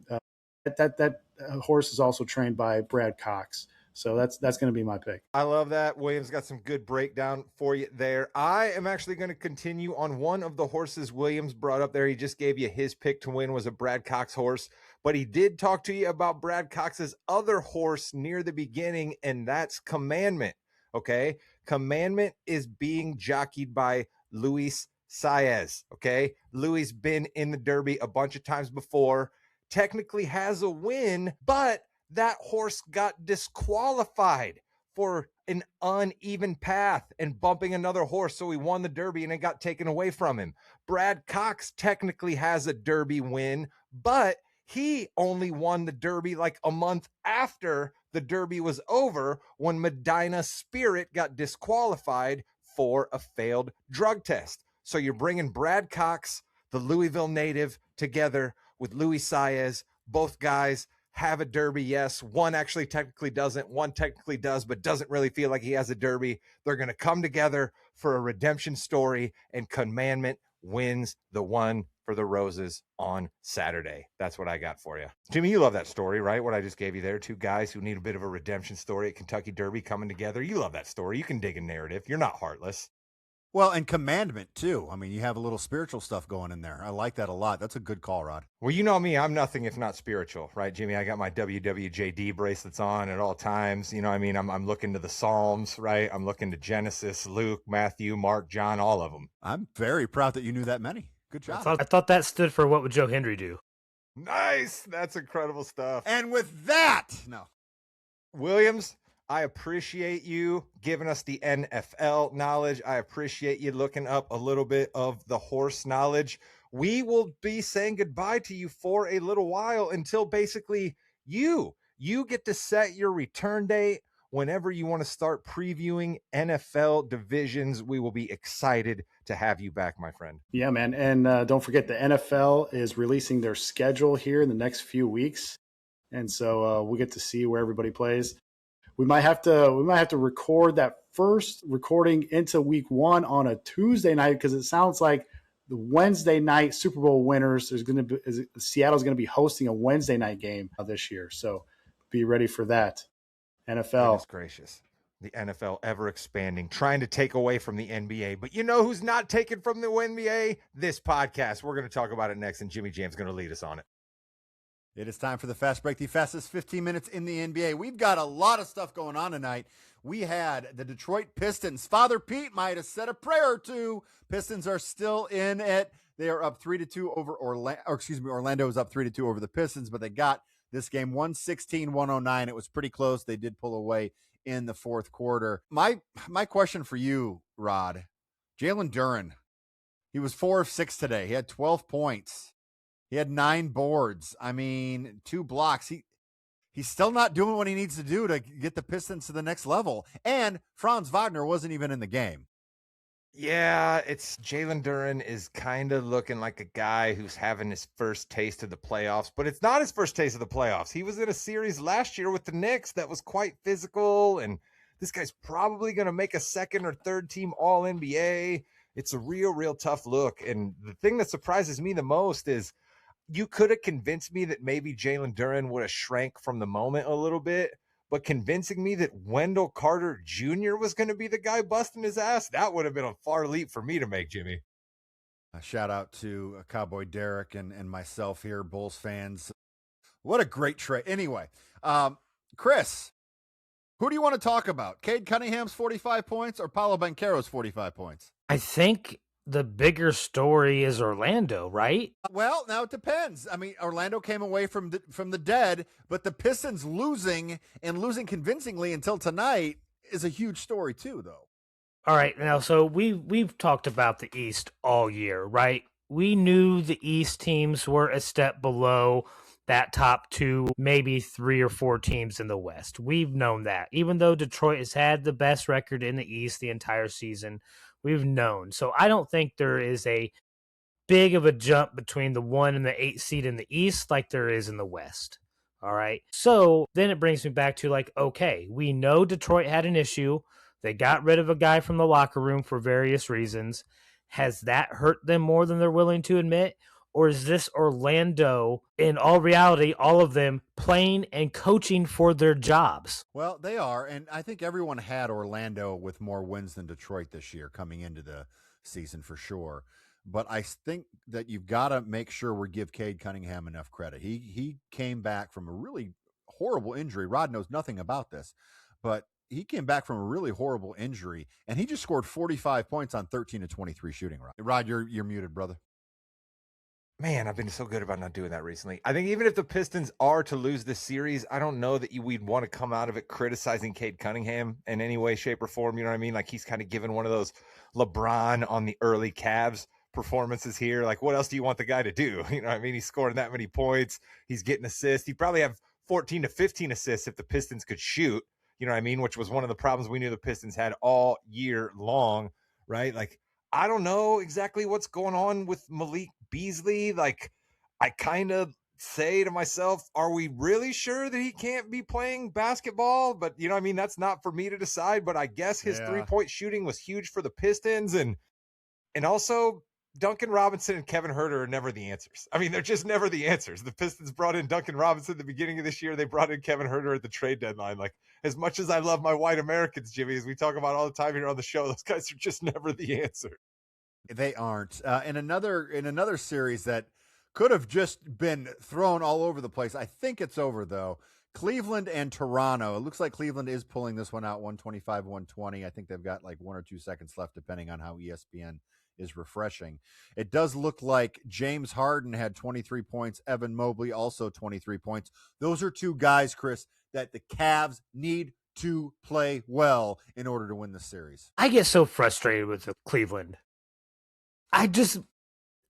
that horse is also trained by Brad Cox. So that's going to be my pick.
I love that. Williams got some good breakdown for you there. I am actually going to continue on one of the horses Williams brought up there. He just gave you his pick to win was a Brad Cox horse, but he did talk to you about Brad Cox's other horse near the beginning, and that's Commandment. Okay. Commandment is being jockeyed by Luis Saez. Okay. Luis been in the Derby a bunch of times before, technically has a win, but that horse got disqualified for an uneven path and bumping another horse. So he won the Derby and it got taken away from him. Brad Cox technically has a Derby win, but he only won the Derby like a month after the Derby was over when Medina Spirit got disqualified for a failed drug test. So you're bringing Brad Cox, the Louisville native, together with Luis Saez. Both guys have a Derby, yes. One actually technically doesn't. One technically does, but doesn't really feel like he has a Derby. They're going to come together for a redemption story, and Commandment wins the One for the Roses on Saturday. That's what I got for you. Jimmy, you love that story, right? What I just gave you there. 2 guys who need a bit of a redemption story at Kentucky Derby coming together. You love that story. You can dig a narrative. You're not heartless.
Well, and commandment too. I mean, you have a little spiritual stuff going in there. I like that a lot. That's a good call, Rod.
Well, you know me, I'm nothing if not spiritual, right, Jimmy? I got my WWJD bracelets on at all times. You know what I mean? I'm looking to the Psalms, right? I'm looking to Genesis, Luke, Matthew, Mark, John, all of them.
I'm very proud that you knew that many. Good job.
I thought that stood for what would Joe Hendry do?
Nice. That's incredible stuff.
And with that, no.
Williams, I appreciate you giving us the NFL knowledge. I appreciate you looking up a little bit of the horse knowledge. We will be saying goodbye to you for a little while until basically you get to set your return date whenever you want to start previewing NFL divisions. We will be excited to have you back, my friend.
Yeah, man. And don't forget, the NFL is releasing their schedule here in the next few weeks. And so we'll get to see where everybody plays. We might have to record that first recording into week 1 on a Tuesday night, because it sounds like the Wednesday night Super Bowl winners Seattle's going to be hosting a Wednesday night game this year. So be ready for that. NFL.
Goodness gracious. The NFL ever expanding, trying to take away from the NBA. But you know who's not taken from the NBA? This podcast. We're going to talk about it next, and Jimmy Jam's going to lead us on it.
It is time for the Fast Break, the fastest 15 minutes in the NBA. We've got a lot of stuff going on tonight. We had the Detroit Pistons. Father Pete might have said a prayer or two. Pistons are still in it. They are up 3-2 over Orlando. Orlando is up 3-2 over the Pistons, but they got this game 116-109. It was pretty close. They did pull away in the fourth quarter. My question for you, Rod, Jalen Duren, he was 4 of 6 today. He had 12 points. He had 9 boards. I mean, 2 blocks. He's still not doing what he needs to do to get the Pistons to the next level. And Franz Wagner wasn't even in the game.
Yeah, it's Jalen Duren is kind of looking like a guy who's having his first taste of the playoffs, but it's not his first taste of the playoffs. He was in a series last year with the Knicks that was quite physical, and this guy's probably going to make a second or third team All-NBA. It's a real tough look. And the thing that surprises me the most is you could have convinced me that maybe Jalen Duren would have shrank from the moment a little bit, but convincing me that Wendell Carter Jr. was going to be the guy busting his ass, that would have been a far leap for me to make, Jimmy.
A shout out to Cowboy Derek and myself here, Bulls fans. What a great trade. Anyway, Chris, who do you want to talk about? Cade Cunningham's 45 points or Paolo Banchero's 45 points?
I think the bigger story is Orlando, right?
Well, now it depends. I mean, Orlando came away from the dead, but the Pistons losing convincingly until tonight is a huge story too, though.
All right, now so we've talked about the East all year, right? We knew the East teams were a step below that top 2, maybe 3 or 4 teams in the West. We've known that. Even though Detroit has had the best record in the East the entire season, we've known. So I don't think there is a big of a jump between the 1 and the 8 seed in the East like there is in the West. All right. So then it brings me back to okay, we know Detroit had an issue. They got rid of a guy from the locker room for various reasons. Has that hurt them more than they're willing to admit? Or is this Orlando, in all reality, all of them playing and coaching for their jobs?
Well, they are. And I think everyone had Orlando with more wins than Detroit this year coming into the season for sure. But I think that you've got to make sure we give Cade Cunningham enough credit. He came back from a really horrible injury. Rod knows nothing about this, but he came back from a really horrible injury, and he just scored 45 points on 13 of 23 shooting. Rod, you're muted, brother.
Man, I've been so good about not doing that recently. I think even if the Pistons are to lose this series, I don't know that we'd want to come out of it criticizing Cade Cunningham in any way, shape, or form. You know what I mean? Like, he's kind of given one of those LeBron on the early Cavs performances here. Like, what else do you want the guy to do? You know what I mean? He's scoring that many points. He's getting assists. He'd probably have 14 to 15 assists if the Pistons could shoot. You know what I mean? Which was one of the problems we knew the Pistons had all year long, right? Like, I don't know exactly what's going on with Malik Beasley. Like, I kind of say to myself, are we really sure that he can't be playing basketball? But, you know what I mean? That's not for me to decide, but I guess his 3-point shooting was huge for the Pistons. And also Duncan Robinson and Kevin Huerter are never the answers. I mean, they're just never the answers. The Pistons brought in Duncan Robinson at the beginning of this year. They brought in Kevin Huerter at the trade deadline. Like, as much as I love my white Americans, Jimmy, as we talk about all the time here on the show, those guys are just never the answer.
They aren't. In another series that could have just been thrown all over the place. I think it's over, though. Cleveland and Toronto. It looks like Cleveland is pulling this one out 125-120. I think they've got like 1 or 2 seconds left, depending on how ESPN is refreshing. It does look like James Harden had 23 points. Evan Mobley also 23 points. Those are two guys, Chris, that the Cavs need to play well in order to win the series.
I get so frustrated with Cleveland.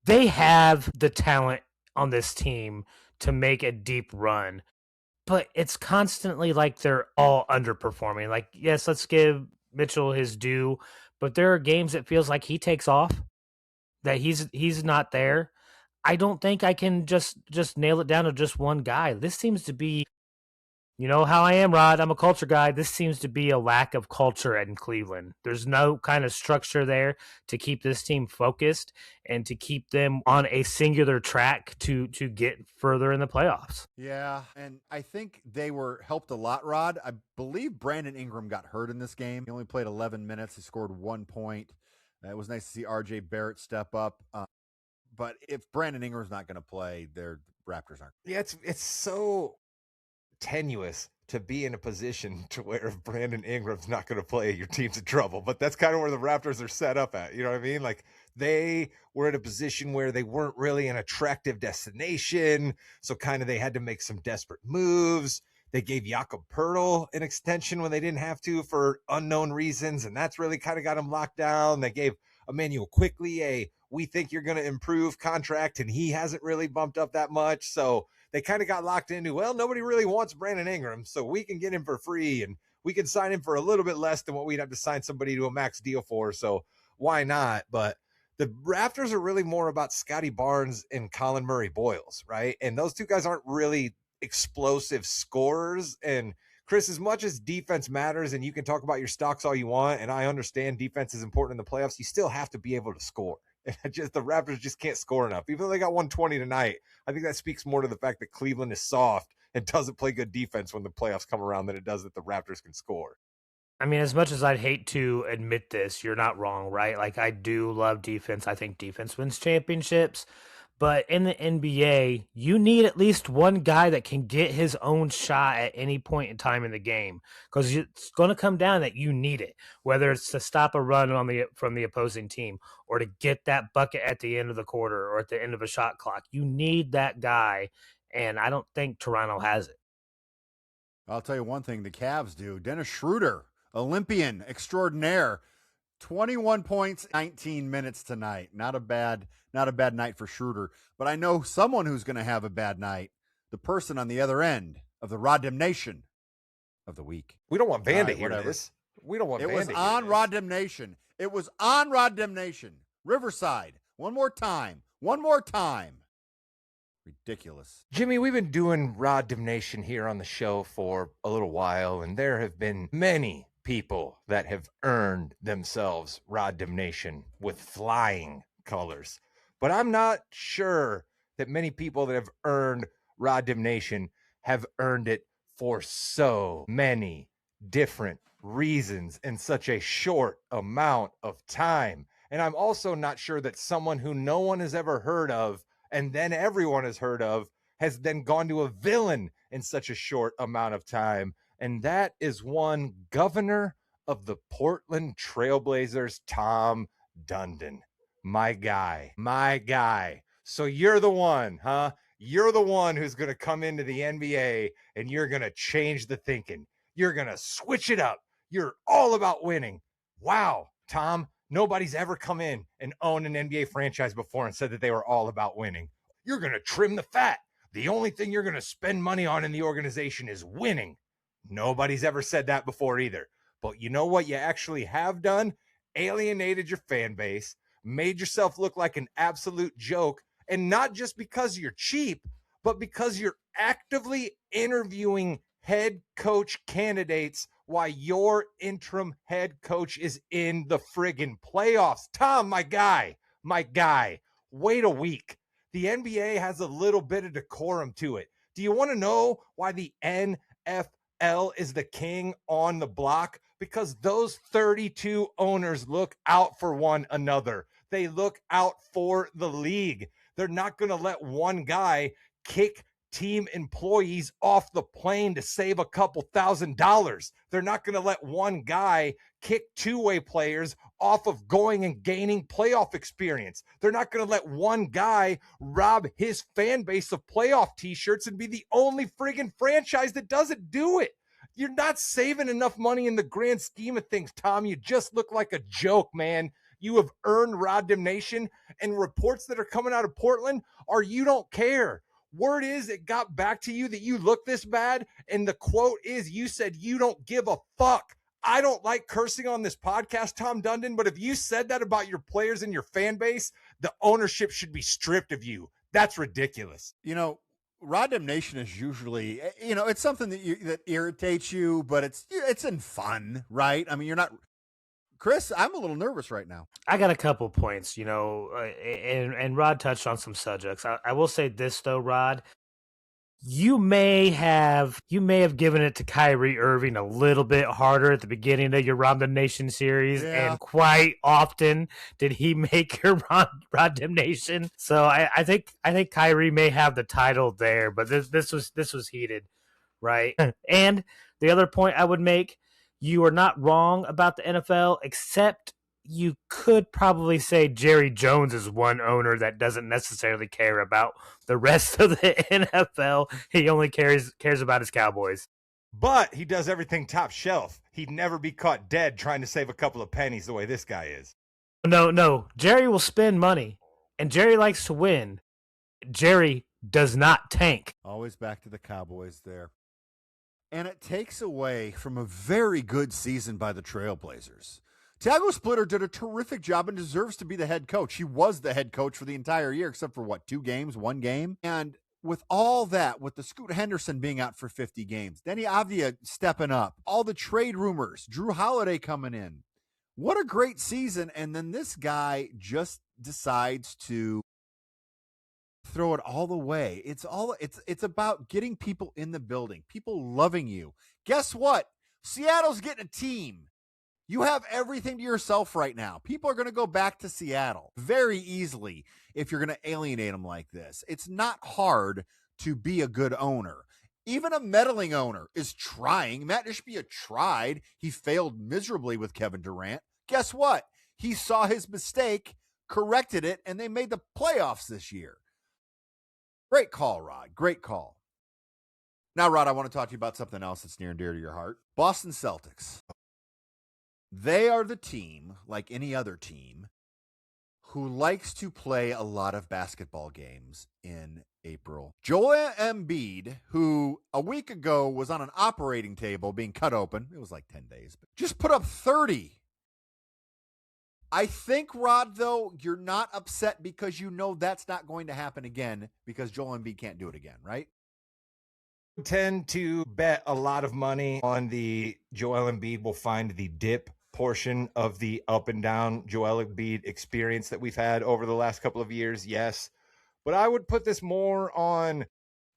They have the talent on this team to make a deep run, but it's constantly like they're all underperforming. Like, yes, let's give Mitchell his due, but there are games it feels like he takes off, that he's not there. I don't think I can just nail it down to just one guy. This seems to be, you know how I am, Rod. I'm a culture guy. This seems to be a lack of culture in Cleveland. There's no kind of structure there to keep this team focused and to keep them on a singular track to get further in the playoffs.
Yeah, and I think they were helped a lot, Rod. I believe Brandon Ingram got hurt in this game. He only played 11 minutes. He scored 1 point. It was nice to see R.J. Barrett step up. But if Brandon Ingram's not going to play, the Raptors aren't.
Yeah, it's so tenuous to be in a position to where if Brandon Ingram's not going to play, your team's in trouble. But that's kind of where the Raptors are set up at. You know what I mean? Like, they were in a position where they weren't really an attractive destination. So kind of they had to make some desperate moves. They gave Jakob Poeltl an extension when they didn't have to for unknown reasons. And that's really kind of got him locked down. They gave Emmanuel Quickley a "we think you're going to improve" contract, and he hasn't really bumped up that much. So they kind of got locked into, well, nobody really wants Brandon Ingram, so we can get him for free and we can sign him for a little bit less than what we'd have to sign somebody to a max deal for. So why not? But the Raptors are really more about Scotty Barnes and Colin Murray Boyles, right? And those two guys aren't really explosive scorers. And Chris, as much as defense matters, and you can talk about your stocks all you want, and I understand defense is important in the playoffs, you still have to be able to score. And the Raptors just can't score enough. Even though they got 120 tonight, I think that speaks more to the fact that Cleveland is soft and doesn't play good defense when the playoffs come around than it does that the Raptors can score.
I mean, as much as I'd hate to admit this, you're not wrong, right? Like, I do love defense. I think defense wins championships. But in the NBA, you need at least one guy that can get his own shot at any point in time in the game, because it's going to come down that you need it, whether it's to stop a run from the opposing team or to get that bucket at the end of the quarter or at the end of a shot clock. You need that guy, and I don't think Toronto has it.
I'll tell you one thing the Cavs do. Dennis Schroeder, Olympian extraordinaire, 21 points, 19 minutes tonight. Not a bad night for Schroeder. But I know someone who's going to have a bad night. The person on the other end of the Rod Damnation of the week.
We don't want Van to hear
whatever.
this. We don't want Van to hear this.
It was on Rod Damnation. It was on Rod Damnation. Riverside. One more time. Ridiculous.
Jimmy, we've been doing Rod Damnation here on the show for a little while, and there have been many people that have earned themselves Rod Damnation with flying colors. But I'm not sure that many people that have earned Rod Damnation have earned it for so many different reasons in such a short amount of time. And I'm also not sure that someone who no one has ever heard of and then everyone has heard of has then gone to a villain in such a short amount of time. And that is one governor of the Portland Trailblazers, Tom Dundon. My guy. So you're the one, huh? You're the one who's going to come into the NBA and you're going to change the thinking. You're going to switch it up. You're all about winning. Wow, Tom, nobody's ever come in and owned an NBA franchise before and said that they were all about winning. You're going to trim the fat. The only thing you're going to spend money on in the organization is winning. Nobody's ever said that before either. But you know what you actually have done? Alienated your fan base, made yourself look like an absolute joke, and not just because you're cheap, but because you're actively interviewing head coach candidates while your interim head coach is in the friggin' playoffs. Tom, my guy, My guy, wait a week. The NBA has a little bit of decorum to it. Do you want to know why the NFL is the king on the block? Because those 32 owners look out for one another. They look out for the league. They're not going to let one guy kick team employees off the plane to save a couple $1,000s. They're not going to let one guy kick two-way players off of going and gaining playoff experience. They're not going to let one guy rob his fan base of playoff t-shirts and be the only friggin' franchise that doesn't do it. You're not saving enough money in the grand scheme of things, Tom. You just look like a joke, man. You have earned Rod Damnation, and reports that are coming out of Portland are you don't care. Word is it got back to you that you look this bad, and the quote is you said you don't give a fuck. I don't like cursing on this podcast, Tom Dundon, but if you said that about your players and your fan base, the ownership should be stripped of you. That's ridiculous.
You know, Rod Damnation is usually, it's something that irritates you, but it's in fun, right? I mean, you're not. Chris, I'm a little nervous right now.
I got a couple points, and Rod touched on some subjects. I will say this though, Rod, you may have given it to Kyrie Irving a little bit harder at the beginning of your Rod Damnation series,
Yeah.
and quite often did he make your Rod Damnation. So I think Kyrie may have the title there, but this was heated, right? And the other point I would make. You are not wrong about the NFL, except you could probably say Jerry Jones is one owner that doesn't necessarily care about the rest of the NFL. He only cares about his Cowboys.
But he does everything top shelf. He'd never be caught dead trying to save a couple of pennies the way this guy is.
No. Jerry will spend money, and Jerry likes to win. Jerry does not tank.
Always back to the Cowboys there. And it takes away from a very good season by the Trailblazers. Thiago Splitter did a terrific job and deserves to be the head coach. He was the head coach for the entire year, except for 2 games, 1 game. And with all that, with the Scoot Henderson being out for 50 games, Denny Avdia stepping up, all the trade rumors, Drew Holiday coming in. What a great season. And then this guy just decides to throw it all away. It's about getting people in the building, people loving you. Guess what? Seattle's getting a team. You have everything to yourself right now. People are going to go back to Seattle very easily if you're going to alienate them like this. It's not hard to be a good owner. Even a meddling owner is trying. Matt Ishbia tried. He failed miserably with Kevin Durant. Guess what? He saw his mistake, corrected it, and they made the playoffs this year. Great call, Rod. Great call. Now, Rod, I want to talk to you about something else that's near and dear to your heart. Boston Celtics. They are the team, like any other team, who likes to play a lot of basketball games in April. Joel Embiid, who a week ago was on an operating table being cut open, it was like 10 days, but just put up 30. I think, Rod, though, you're not upset because you know that's not going to happen again because Joel Embiid can't do it again, right?
I tend to bet a lot of money on the Joel Embiid will find the dip portion of the up and down Joel Embiid experience that we've had over the last couple of years, yes. But I would put this more on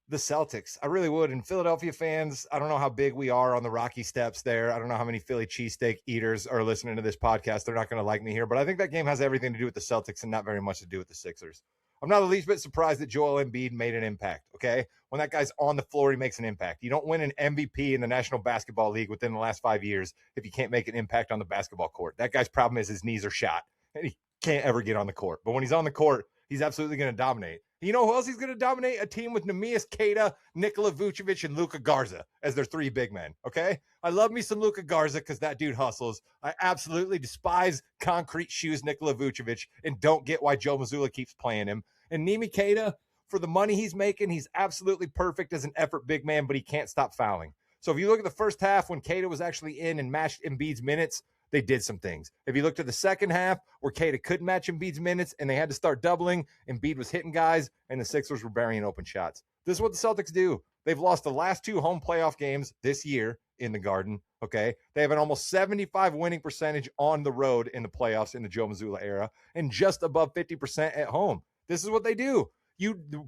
the Celtics. I really would. And Philadelphia fans, I don't know how big we are on the Rocky Steps there. I don't know how many Philly cheesesteak eaters are listening to this podcast. They're not going to like me here, but I think that game has everything to do with the Celtics and not very much to do with the Sixers. I'm not the least bit surprised that Joel Embiid made an impact, okay? When that guy's on the floor, he makes an impact. You don't win an MVP in the National Basketball League within the last 5 years if you can't make an impact on the basketball court. That guy's problem is his knees are shot, and he can't ever get on the court. But when he's on the court, he's absolutely going to dominate. You know who else he's going to dominate? A team with Neemias Queta, Nikola Vucevic, and Luka Garza as their 3 big men, okay? I love me some Luka Garza because that dude hustles. I absolutely despise concrete shoes Nikola Vucevic and don't get why Joe Mazzulla keeps playing him. And Neemias Queta, for the money he's making, he's absolutely perfect as an effort big man, but he can't stop fouling. So if you look at the first half when Queta was actually in and matched Embiid's minutes, they did some things. If you looked at the second half where Queta couldn't match Embiid's minutes and they had to start doubling, Embiid was hitting guys and the Sixers were burying open shots. This is what the Celtics do. They've lost the last 2 home playoff games this year in the Garden. Okay. They have an almost 75 winning percentage on the road in the playoffs in the Joe Mazzulla era and just above 50% at home. This is what they do.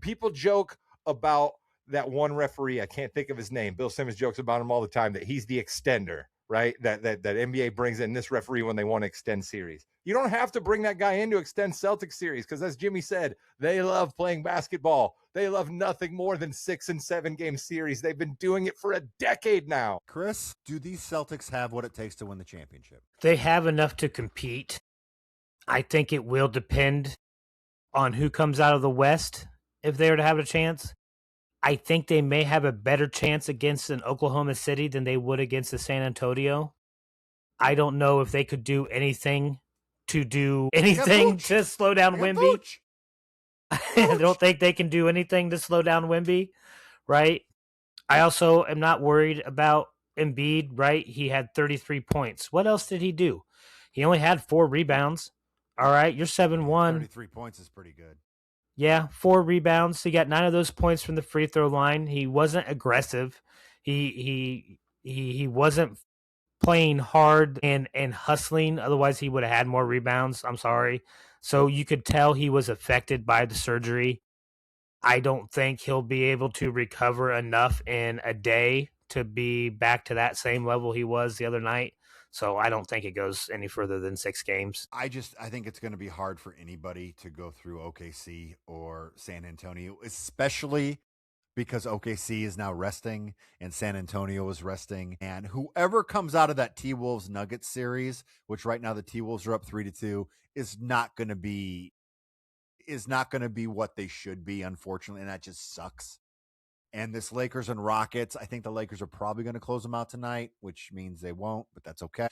People joke about that one referee. I can't think of his name. Bill Simmons jokes about him all the time that he's the extender, right? That NBA brings in this referee when they want to extend series. You don't have to bring that guy in to extend Celtics series because, as Jimmy said, they love playing basketball. They love nothing more than 6 and 7 game series. They've been doing it for a decade now.
Chris, do these Celtics have what it takes to win the championship?
They have enough to compete. I think it will depend on who comes out of the West if they were to have a chance. I think they may have a better chance against an Oklahoma City than they would against the San Antonio. I don't know if they could do anything to slow down Wemby. I don't think they can do anything to slow down Wemby, right? I also am not worried about Embiid, right? He had 33 points. What else did he do? He only had 4 rebounds. All right, you're 7-1.
33 points is pretty good.
Yeah, 4 rebounds. He got 9 of those points from the free throw line. He wasn't aggressive. He wasn't playing hard and hustling. Otherwise, he would have had more rebounds. I'm sorry. So you could tell he was affected by the surgery. I don't think he'll be able to recover enough in a day to be back to that same level he was the other night. So I don't think it goes any further than 6 games.
I think it's going to be hard for anybody to go through OKC or San Antonio, especially because OKC is now resting and San Antonio is resting. And whoever comes out of that T-Wolves Nuggets series, which right now the T-Wolves are up 3-2, is not going to be what they should be, unfortunately, and that just sucks. And this Lakers and Rockets, I think the Lakers are probably going to close them out tonight, which means they won't, but that's okay.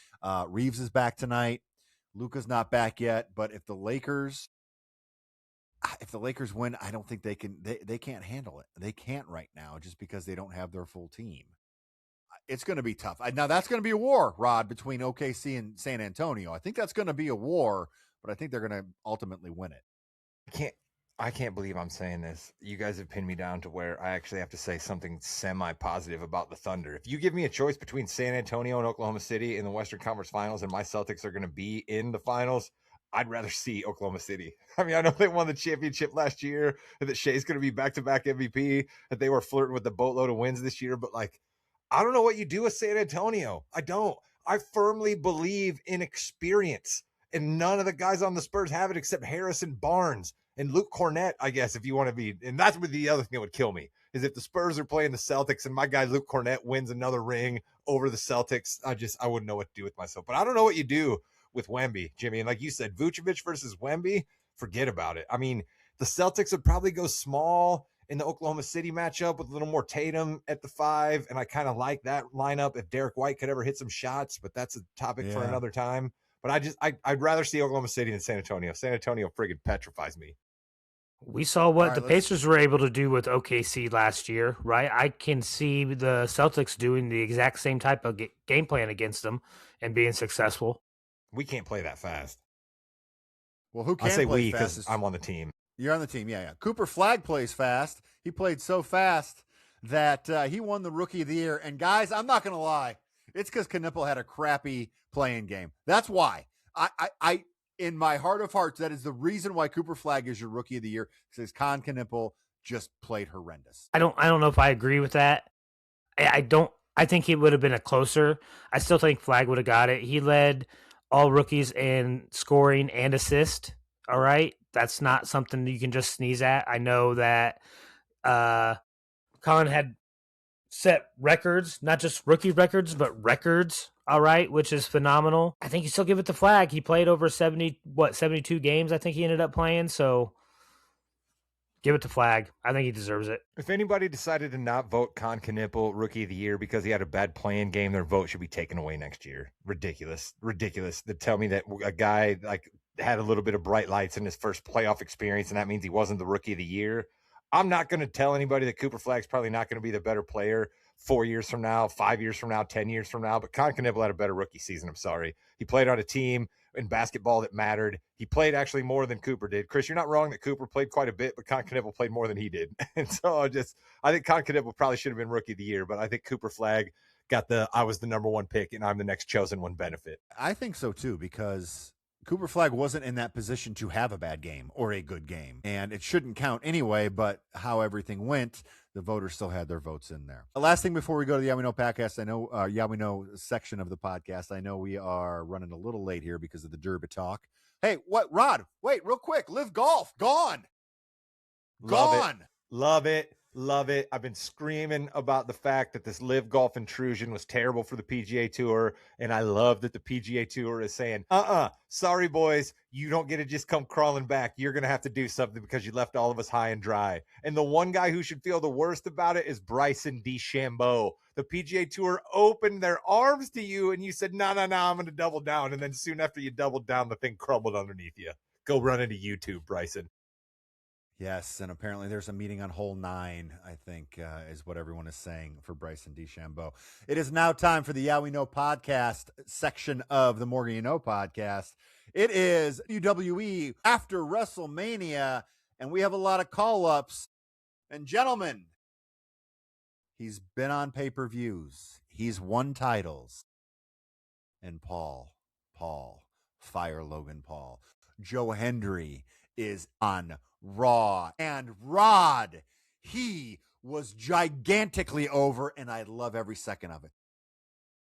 Reeves is back tonight. Luka's not back yet, but if the Lakers win, I don't think they can't handle it. They can't right now just because they don't have their full team. It's going to be tough. Now that's going to be a war, Rod, between OKC and San Antonio. I think that's going to be a war, but I think they're going to ultimately win it.
I can't believe I'm saying this. You guys have pinned me down to where I actually have to say something semi-positive about the Thunder. If you give me a choice between San Antonio and Oklahoma City in the Western Conference Finals and my Celtics are going to be in the finals, I'd rather see Oklahoma City. I mean, I know they won the championship last year and that Shea's going to be back-to-back MVP, that they were flirting with the boatload of wins this year, but I don't know what you do with San Antonio. I don't. I firmly believe in experience, and none of the guys on the Spurs have it except Harrison Barnes and Luke Cornett, I guess, if you want to be. And that's what the other thing that would kill me is if the Spurs are playing the Celtics and my guy Luke Cornett wins another ring over the Celtics. I wouldn't know what to do with myself. But I don't know what you do with Wemby, Jimmy. And like you said, Vucevic versus Wemby, forget about it. I mean, the Celtics would probably go small in the Oklahoma City matchup with a little more Tatum at the 5. And I kind of like that lineup if Derek White could ever hit some shots, but that's a topic for another time. But I'd rather see Oklahoma City than San Antonio. San Antonio friggin' petrifies me.
We saw what the Pacers were able to do with OKC last year, right? I can see the Celtics doing the exact same type of game plan against them and being successful.
We can't play that fast.
Well, who can
I say
play
we
fast?
because I'm on the team.
You're on the team, yeah. Cooper Flagg plays fast. He played so fast that he won the Rookie of the Year. And guys, I'm not going to lie. It's because Knipple had a crappy playing game. That's why. I in my heart of hearts, that is the reason why Cooper Flagg is your Rookie of the Year, because Con Knipple just played horrendous.
I don't know if I agree with that. I think it would have been a closer. I still think Flagg would have got it. He led all rookies in scoring and assist. All right. That's not something you can just sneeze at. I know that Con had set records, not just rookie records, but records. All right, which is phenomenal. I think you still give it to Flagg. He played over 72 games, I think he ended up playing. So give it to Flagg. I think he deserves it.
If anybody decided to not vote Con Knipple Rookie of the Year because he had a bad playing game, their vote should be taken away next year. Ridiculous. To tell me that a guy had a little bit of bright lights in his first playoff experience and that means he wasn't the Rookie of the Year. I'm not going to tell anybody that Cooper Flagg's probably not going to be the better player 4 years from now, 5 years from now, 10 years from now. But Con Knipple had a better rookie season. I'm sorry. He played on a team in basketball that mattered. He played actually more than Cooper did. Chris, you're not wrong that Cooper played quite a bit, but Con Knivel played more than he did. And so I think Con Knivel probably should have been rookie of the year, but I think Cooper Flagg got I was the number one pick and I'm the next chosen one benefit.
I think so too, because Cooper Flagg wasn't in that position to have a bad game or a good game, and it shouldn't count anyway, but how everything went, the voters still had their votes in there. The last thing before we go to the Yeah We Know podcast, I know, Yeah We Know section of the podcast, I know we are running a little late here because of the Derby talk. Hey, what, Rod, wait, real quick, Live Golf, gone.
Love it. Love it. I've been screaming about the fact that this Live Golf intrusion was terrible for the PGA Tour, and I love that the PGA Tour is saying, sorry, boys, you don't get to just come crawling back. You're going to have to do something because you left all of us high and dry. And the one guy who should feel the worst about it is Bryson DeChambeau. The PGA Tour opened their arms to you, and you said, no, I'm going to double down. And then soon after you doubled down, the thing crumbled underneath you. Go run into YouTube, Bryson.
Yes, and apparently there's a meeting on hole 9, I think, is what everyone is saying for Bryson DeChambeau. It is now time for the Yeah We Know podcast section of the Morgan You Know podcast. It is WWE after WrestleMania, and we have a lot of call-ups. And gentlemen, he's been on pay-per-views. He's won titles. And Paul, fire Logan Paul. Joe Hendry is on Raw, and Rod, he was gigantically over, and I love every second of it.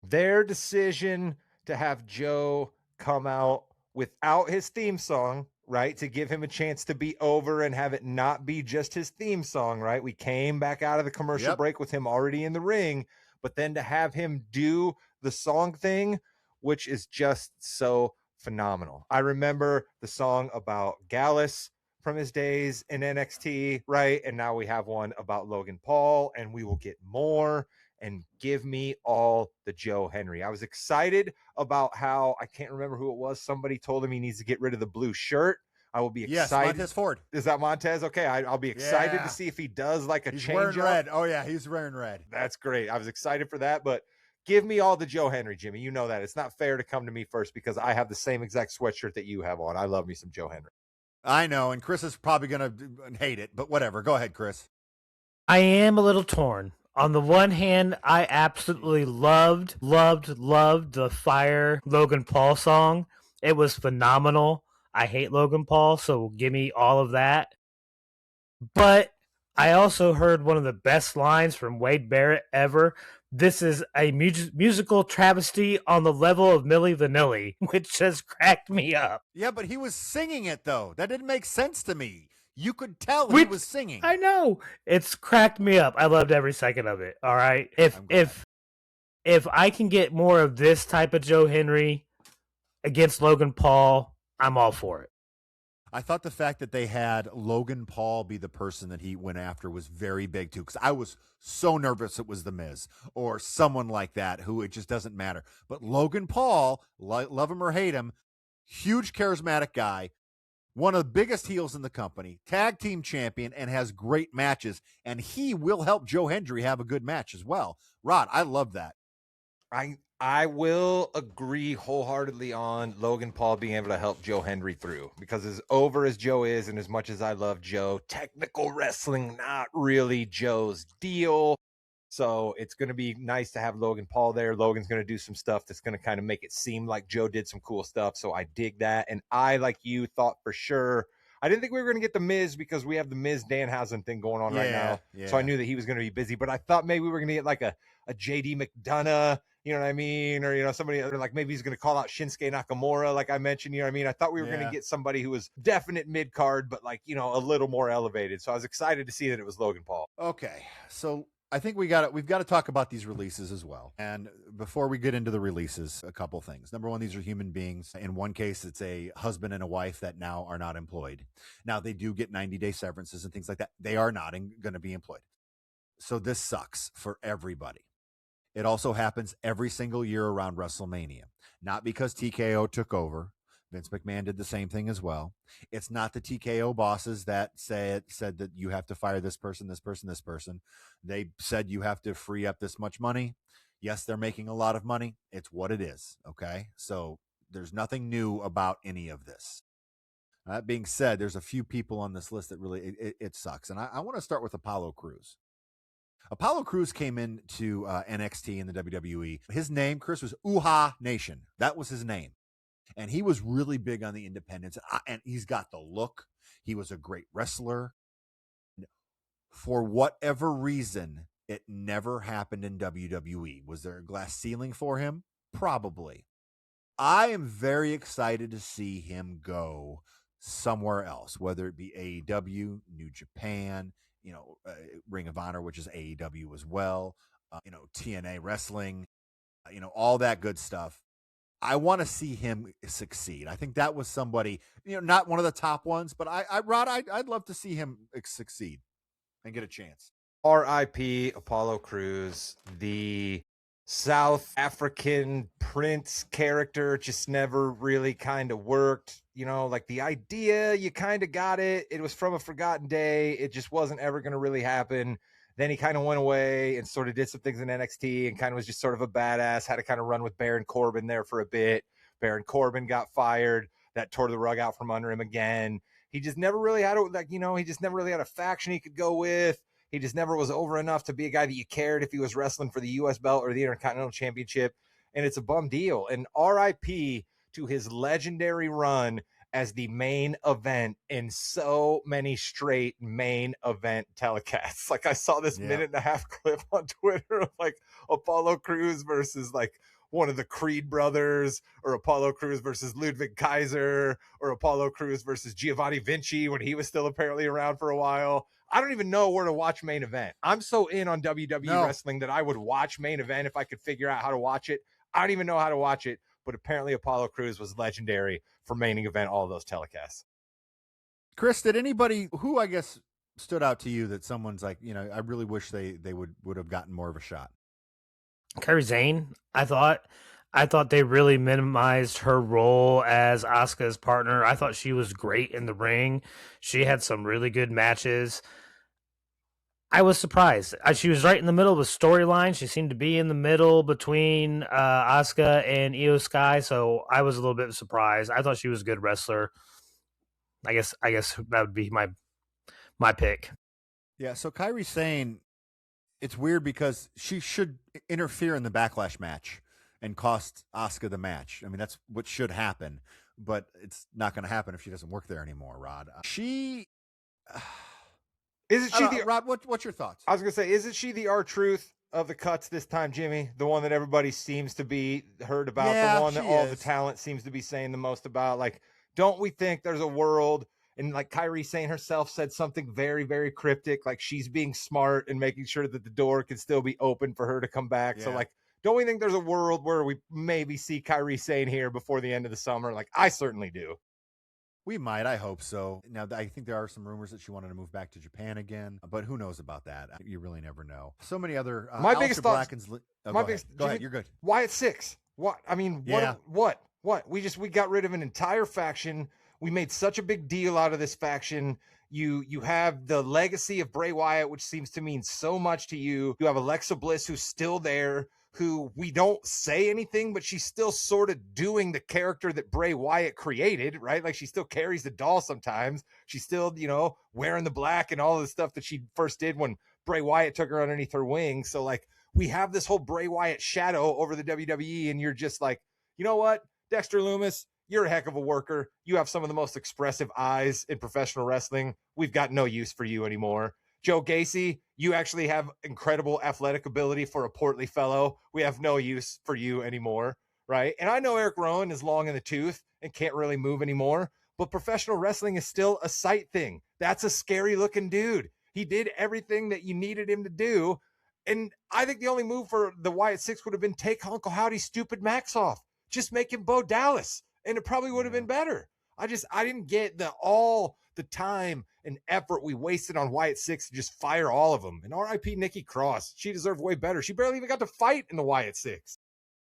Their decision to have Joe come out without his theme song, right, to give him a chance to be over and have it not be just his theme song, right? We came back out of the commercial break with him already in the ring, but then to have him do the song thing, which is just so phenomenal. I remember the song about Gallus from his days in NXT, right? And now we have one about Logan Paul, and we will get more. And give me all the Joe Hendry. I was excited about how, I can't remember who it was. Somebody told him he needs to get rid of the blue shirt. I will be excited.
Yes, Montez Ford.
Is that Montez? Okay, I'll be excited to see if he does like a change.
He's wearing red. Oh yeah, he's wearing red.
That's great. I was excited for that, but give me all the Joe Hendry, Jimmy. You know that. It's not fair to come to me first because I have the same exact sweatshirt that you have on. I love me some Joe Hendry.
I know, and Chris is probably going to hate it, but whatever. Go ahead, Chris.
I am a little torn. On the one hand, I absolutely loved the Fire Logan Paul song. It was phenomenal. I hate Logan Paul, so give me all of that. But I also heard one of the best lines from Wade Barrett ever. This is a musical travesty on the level of Milli Vanilli, which just cracked me up.
Yeah, but he was singing it, though. That didn't make sense to me. You could tell he was singing.
I know. It's cracked me up. I loved every second of it. All right. If I can get more of this type of Joe Hendry against Logan Paul, I'm all for it.
I thought the fact that they had Logan Paul be the person that he went after was very big, too, because I was so nervous it was The Miz or someone like that who it just doesn't matter. But Logan Paul, love him or hate him, huge charismatic guy, one of the biggest heels in the company, tag team champion, and has great matches, and he will help Joe Hendry have a good match as well. Rod, I love that.
I will agree wholeheartedly on Logan Paul being able to help Joe Hendry through, because as over as Joe is and as much as I love Joe, technical wrestling, not really Joe's deal. So it's going to be nice to have Logan Paul there. Logan's going to do some stuff that's going to kind of make it seem like Joe did some cool stuff. So I dig that. And I, like you, thought for sure. I didn't think we were going to get the Miz because we have the Miz Danhausen thing going on right now. Yeah. So I knew that he was going to be busy, but I thought maybe we were going to get like a JD McDonough, you know what I mean? Or, you know, somebody like maybe he's going to call out Shinsuke Nakamura, like I mentioned, you know what I mean? I thought we were going to get somebody who was definite mid card, but like, you know, a little more elevated. So I was excited to see that it was Logan Paul.
Okay. So I think we've got to talk about these releases as well. And before we get into the releases, a couple things. Number one, these are human beings. In one case, it's a husband and a wife that now are not employed. Now, they do get 90-day severances and things like that. They are not going to be employed. So this sucks for everybody. It also happens every single year around WrestleMania. Not because TKO took over. Vince McMahon did the same thing as well. It's not the TKO bosses that said that you have to fire this person, this person, this person. They said you have to free up this much money. Yes, they're making a lot of money. It's what it is, okay? So There's nothing new about any of this. That being said, there's a few people on this list that really it sucks, and I want to start with Apollo Crews. Apollo Crews came into NXT in the WWE. His name, Chris, was Uhaa Nation. That was his name. And he was really big on the independents. And he's got the look. He was a great wrestler. For whatever reason, it never happened in WWE. Was there a glass ceiling for him? Probably. I am very excited to see him go somewhere else, whether it be AEW, New Japan, Ring of Honor, which is AEW as well, TNA Wrestling, all that good stuff. I want to see him succeed. I think that was somebody, not one of the top ones, but Rod, I'd love to see him succeed and get a chance.
R.I.P. Apollo Crews, the South African prince character just never really kind of worked. Like the idea, you kind of got it. It was from a forgotten day. It just wasn't ever going to really happen. Then he kind of went away and sort of did some things in NXT and kind of was just sort of a badass, had to kind of run with Baron Corbin there for a bit. Baron Corbin got fired. That tore the rug out from under him again. He just never really had he just never really had a faction he could go with. He just never was over enough to be a guy that you cared if he was wrestling for the U.S. belt or the Intercontinental Championship. And it's a bum deal. And RIP to his legendary run as the main event in so many straight main event telecasts. Like I saw this minute and a half clip on Twitter of like Apollo Crews versus like one of the Creed brothers, or Apollo Crews versus Ludwig Kaiser, or Apollo Crews versus Giovanni Vinci when he was still apparently around for a while. I don't even know where to watch main event. I'm so in on WWE wrestling that I would watch main event if I could figure out how to watch it. I don't even know how to watch it, but apparently Apollo Crews was legendary for main event all of those telecasts.
Chris, did anybody who I guess stood out to you that someone's like, I really wish they would have gotten more of a shot?
Kairi Sane, I thought they really minimized her role as Asuka's partner. I thought she was great in the ring. She had some really good matches. I was surprised. She was right in the middle of the storyline. She seemed to be in the middle between Asuka and Io Sky, so I was a little bit surprised. I thought she was a good wrestler. I guess that would be my pick.
Yeah, so Kairi Sane, it's weird because she should interfere in the Backlash match and cost Asuka the match. I mean, that's what should happen, but it's not going to happen if she doesn't work there anymore, Rod.
Isn't she
Rod, what's your thoughts?
I was going to say, isn't she the R-Truth of the cuts this time, Jimmy? The one that everybody seems to be heard about, the one that all the talent seems to be saying the most about. Like, don't we think there's a world, and like Kairi Sane herself said something very, very cryptic, like she's being smart and making sure that the door can still be open for her to come back. Yeah. So like, don't we think there's a world where we maybe see Kairi Sane here before the end of the summer? Like, I certainly do.
We might. I hope so. Now, I think there are some rumors that she wanted to move back to Japan again, but who knows about that? You really never know. So many other.
My biggest thought.
Go ahead. You're good.
Wyatt 6. What? I mean, what? We got rid of an entire faction. We made such a big deal out of this faction. You have the legacy of Bray Wyatt, which seems to mean so much to you. You have Alexa Bliss, who's still there, who we don't say anything, but she's still sort of doing the character that Bray Wyatt created, right? Like she still carries the doll sometimes. She's still, wearing the black and all the stuff that she first did when Bray Wyatt took her underneath her wing. So like we have this whole Bray Wyatt shadow over the WWE, and you're just like, you know what, Dexter Lumis, you're a heck of a worker. You have some of the most expressive eyes in professional wrestling. We've got no use for you anymore. Joe Gacy, you actually have incredible athletic ability for a portly fellow. We have no use for you anymore, right? And I know Eric Rowan is long in the tooth and can't really move anymore, but professional wrestling is still a sight thing. That's a scary looking dude. He did everything that you needed him to do. And I think the only move for the Wyatt Six would have been take Uncle Howdy's stupid Max off. Just make him Bo Dallas, and it probably would have been better. I didn't get all the time and effort we wasted on Wyatt Six to just fire all of them. And RIP Nikki Cross, she deserved way better. She barely even got to fight in the Wyatt Six.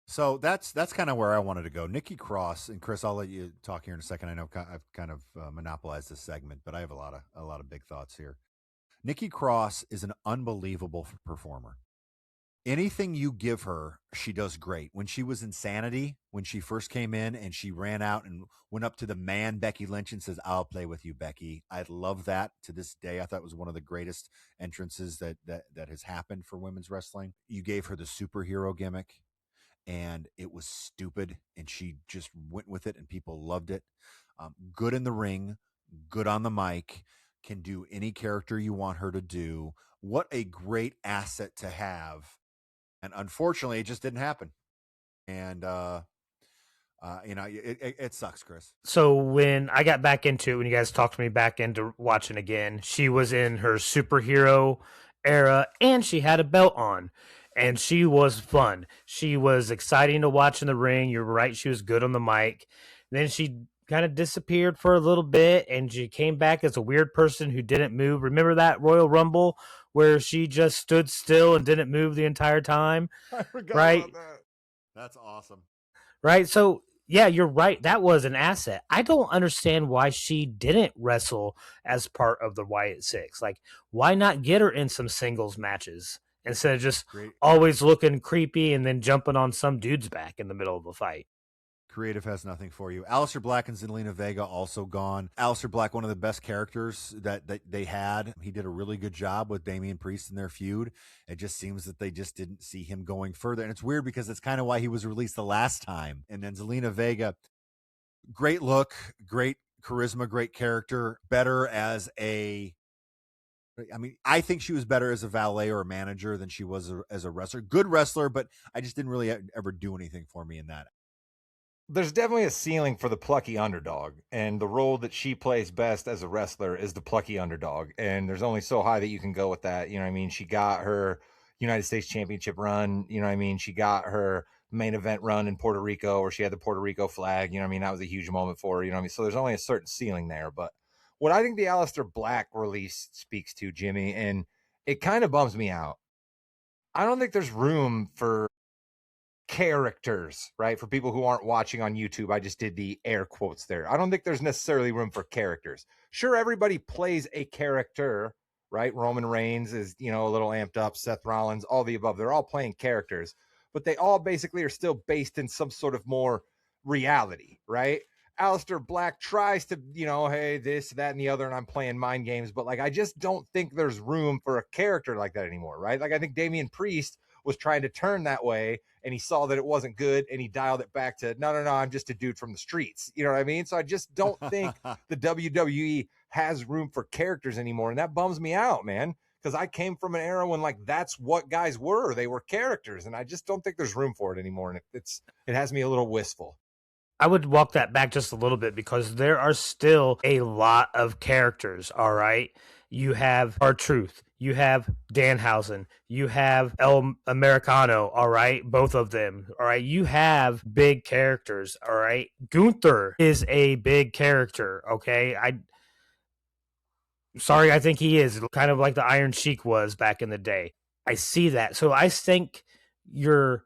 So that's kind of where I wanted to go. Nikki Cross, and Chris, I'll let you talk here in a second. I know I've kind of monopolized this segment, but I have a lot of big thoughts here. Nikki Cross is an unbelievable performer. Anything you give her, she does great. When she was Insanity, when she first came in and she ran out and went up to the man, Becky Lynch, and says, "I'll play with you, Becky." I love that to this day. I thought it was one of the greatest entrances that has happened for women's wrestling. You gave her the superhero gimmick, and it was stupid, and she just went with it, and people loved it. Good in the ring, good on the mic, can do any character you want her to do. What a great asset to have. And unfortunately, it just didn't happen. And it sucks, Chris.
So when I got back into it, when you guys talked me back into watching again, she was in her superhero era and she had a belt on. And she was fun. She was exciting to watch in the ring. You're right. She was good on the mic. Then she kind of disappeared for a little bit and she came back as a weird person who didn't move. Remember that Royal Rumble where she just stood still and didn't move the entire time?
I forgot
Right.
about that.
That's awesome.
Right. So, yeah, you're right. That was an asset. I don't understand why she didn't wrestle as part of the Wyatt Six. Like, why not get her in some singles matches instead of just
Great.
always looking creepy and then jumping on some dude's back in the middle of a fight?
Creative has nothing for you. Aleister Black and Zelina Vega also gone. Aleister Black, one of the best characters that they had. He did a really good job with Damian Priest in their feud. It just seems that they just didn't see him going further. And it's weird because it's kind of why he was released the last time. And then Zelina Vega, great look, great charisma, great character, better as a... I mean, I think she was better as a valet or a manager than she was as a wrestler. Good wrestler, but I just didn't really ever do anything for me in that.
There's definitely a ceiling for the plucky underdog, and the role that she plays best as a wrestler is the plucky underdog. And there's only so high that you can go with that. You know what I mean? She got her United States Championship run. You know what I mean? She got her main event run in Puerto Rico where she had the Puerto Rico flag. You know what I mean? That was a huge moment for her. You know what I mean? So there's only a certain ceiling there. But what I think the Aleister Black release speaks to, Jimmy, and it kind of bums me out. I don't think there's room for characters, right? For people who aren't watching on YouTube, I just did the air quotes there. I don't think there's necessarily room for characters. Sure, everybody plays a character, right? Roman Reigns is, a little amped up, Seth Rollins, all the above. They're all playing characters, but they all basically are still based in some sort of more reality, right? Aleister Black tries to, hey, this, that, and the other, and I'm playing mind games, but I just don't think there's room for a character like that anymore, right? I think Damian Priest was trying to turn that way and he saw that it wasn't good and he dialed it back to no, I'm just a dude from the streets. You know what I mean? So I just don't think the WWE has room for characters anymore. And that bums me out, man, because I came from an era when that's what guys were. They were characters. And I just don't think there's room for it anymore. And it has me a little wistful.
I would walk that back just a little bit because there are still a lot of characters, all right? You have R-Truth, you have Danhausen, you have El Americano, all right? Both of them, all right? You have big characters, all right? Gunther is a big character, okay? I think he is kind of like the Iron Sheik was back in the day. I see that. So I think you're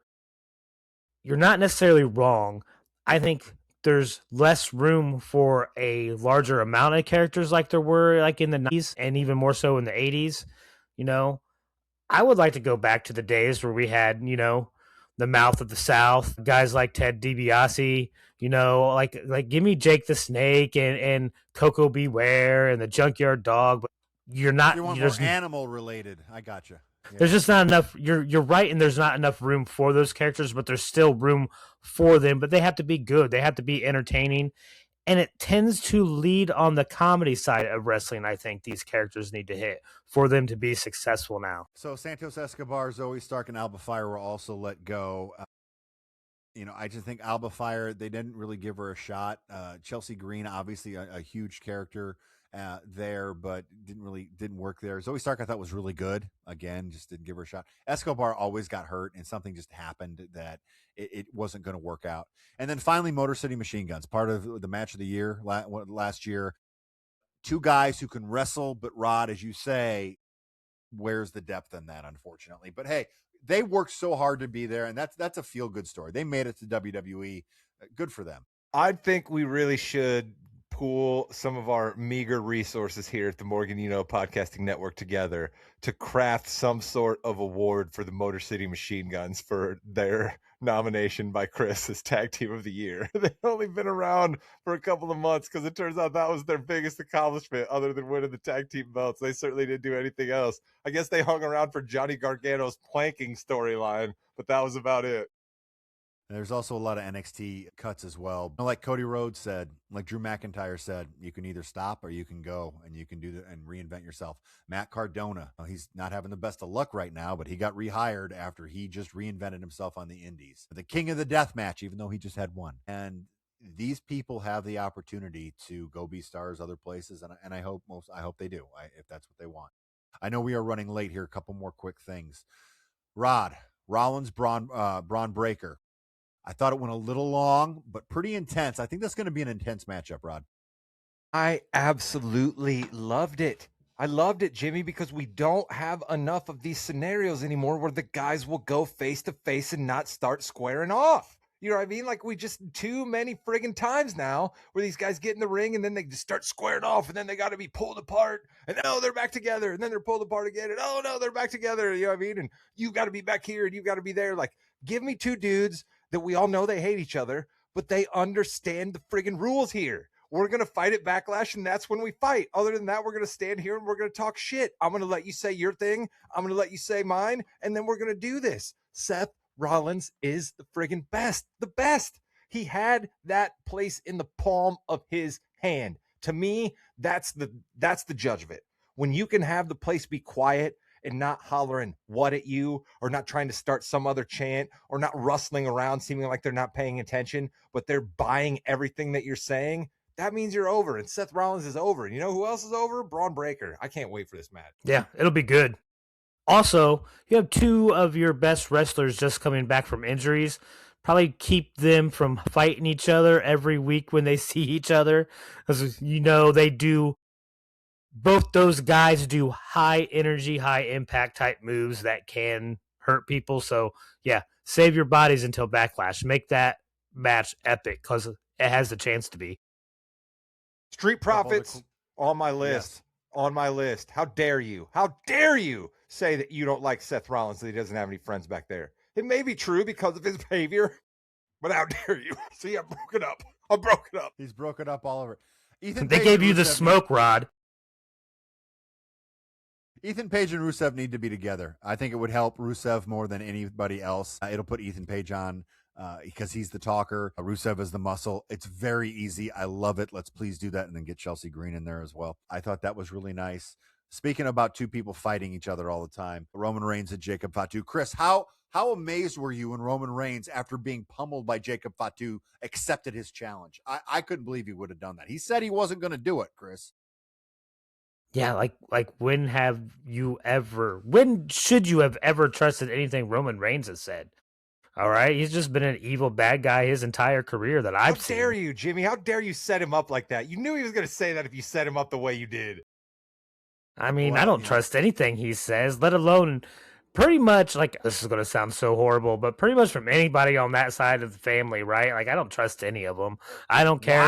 not necessarily wrong. I think there's less room for a larger amount of characters like there were in the 90s and even more so in the 80s. I would like to go back to the days where we had, the Mouth of the South, guys like Ted DiBiase, like give me Jake the Snake and Coco Beware and the Junkyard Dog. But you're not.
You want more animal related. I gotcha.
Yeah. There's just not enough. You're right, and there's not enough room for those characters, but there's still room for them. But they have to be good. They have to be entertaining, and it tends to lead on the comedy side of wrestling. I think these characters need to hit for them to be successful now.
So Santos Escobar, Zoe Stark, and Alba Fire were also let go. I just think Alba Fire, they didn't really give her a shot. Chelsea Green, obviously a huge character there, but didn't work there. Zoe Stark I thought was really good. Again, just didn't give her a shot. Escobar always got hurt, and something just happened that it wasn't going to work out. And then finally, Motor City Machine Guns, part of the match of the year last year. Two guys who can wrestle, but Rod, as you say, where's the depth in that, unfortunately? But hey, they worked so hard to be there, and that's a feel-good story. They made it to WWE. Good for them.
I think we really should pool some of our meager resources here at the Morgan Podcasting Network together to craft some sort of award for the Motor City Machine Guns for their nomination by Chris as Tag Team of the Year. They've only been around for a couple of months because it turns out that was their biggest accomplishment other than winning the tag team belts. They certainly didn't do anything else. I guess they hung around for Johnny Gargano's planking storyline, but that was about it.
There's also a lot of NXT cuts as well. Like Cody Rhodes said, like Drew McIntyre said, you can either stop or you can go, and you can do that and reinvent yourself. Matt Cardona, he's not having the best of luck right now, but he got rehired after he just reinvented himself on the indies. The king of the death match, even though he just had one. And these people have the opportunity to go be stars other places, and I hope they do, if that's what they want. I know we are running late here. A couple more quick things. Rollins, Bron Breakker. I thought it went a little long, but pretty intense. I think that's going to be an intense matchup, Rod.
I absolutely loved it. I loved it, Jimmy, because we don't have enough of these scenarios anymore where the guys will go face to face and not start squaring off. You know what I mean? Like, we just too many friggin' times now where these guys get in the ring and then they just start squaring off, and then they got to be pulled apart, and then, oh, they're back together, and then they're pulled apart again, and oh no, they're back together. You know what I mean? And you got to be back here and you got to be there. Like, give me two dudes that we all know they hate each other, but they understand the friggin' rules here. We're going to fight at Backlash, and that's when we fight. Other than that, we're going to stand here and we're going to talk shit. I'm going to let you say your thing. I'm going to let you say mine, and then we're going to do this. Seth Rollins is the friggin' best. The best. He had that place in the palm of his hand. To me, that's the judge of it. When you can have the place be quiet and not hollering what at you, or not trying to start some other chant, or not rustling around seeming like they're not paying attention, but they're buying everything that you're saying, that means you're over. And Seth Rollins is over. And you know who else is over? Bron Breakker. I can't wait for this match.
Yeah, it'll be good. Also, you have two of your best wrestlers just coming back from injuries. Probably keep them from fighting each other every week when they see each other. Because, they do. Both those guys do high energy, high impact type moves that can hurt people. So, yeah, save your bodies until Backlash. Make that match epic because it has the chance to be.
Street Profits on my list. Yes. On my list. How dare you? How dare you say that you don't like Seth Rollins, that he doesn't have any friends back there? It may be true because of his behavior, but how dare you? See, I'm broken up.
He's broken up all over.
They gave you the smoke, Rod.
Ethan Page and Rusev need to be together. I think it would help Rusev more than anybody else. It'll put Ethan Page on because he's the talker. Rusev is the muscle. It's very easy. I love it. Let's please do that, and then get Chelsea Green in there as well. I thought that was really nice. Speaking about two people fighting each other all the time, Roman Reigns and Jacob Fatu. Chris, how amazed were you when Roman Reigns, after being pummeled by Jacob Fatu, accepted his challenge? I couldn't believe he would have done that. He said he wasn't going to do it, Chris.
Yeah, like when should you have ever trusted anything Roman Reigns has said? All right, he's just been an evil bad guy his entire career that I've seen.
How dare you, Jimmy? How dare you set him up like that? You knew he was going to say that if you set him up the way you did.
I mean, I don't trust anything he says, let alone pretty much, like, this is going to sound so horrible, but pretty much from anybody on that side of the family, right? Like, I don't trust any of them. I don't care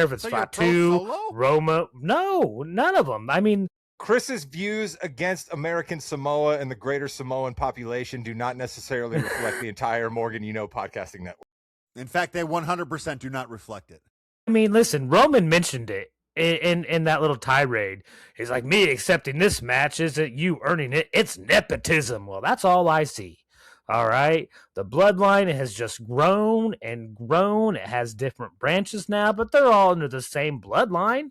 if it's Fatu, Roma. No, none of them. I mean,
Chris's views against American Samoa and the greater Samoan population do not necessarily reflect the entire Morgan Podcasting Network.
In fact, they 100% do not reflect it.
I mean, listen, Roman mentioned it in that little tirade. He's like, me accepting this match isn't you earning it, it's nepotism. Well, that's all I see. All right, the bloodline has just grown and grown. It has different branches now, but they're all under the same bloodline.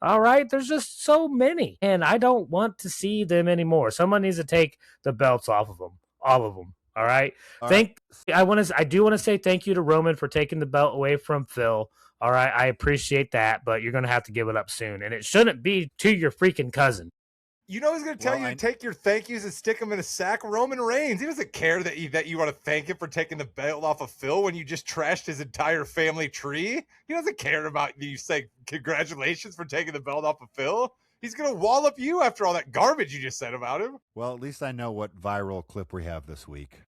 All right, there's just so many, and I don't want to see them anymore. Someone needs to take the belts off of them, all of them. All right. I do want to say thank you to Roman for taking the belt away from Phil. All right, I appreciate that, but you're going to have to give it up soon, and it shouldn't be to your freaking cousin.
You know who's going to tell you to take your thank yous and stick them in a sack? Roman Reigns. He doesn't care that you want to thank him for taking the belt off of Phil when you just trashed his entire family tree. He doesn't care about you saying congratulations for taking the belt off of Phil. He's going to wallop you after all that garbage you just said about him.
Well, at least I know what viral clip we have this week.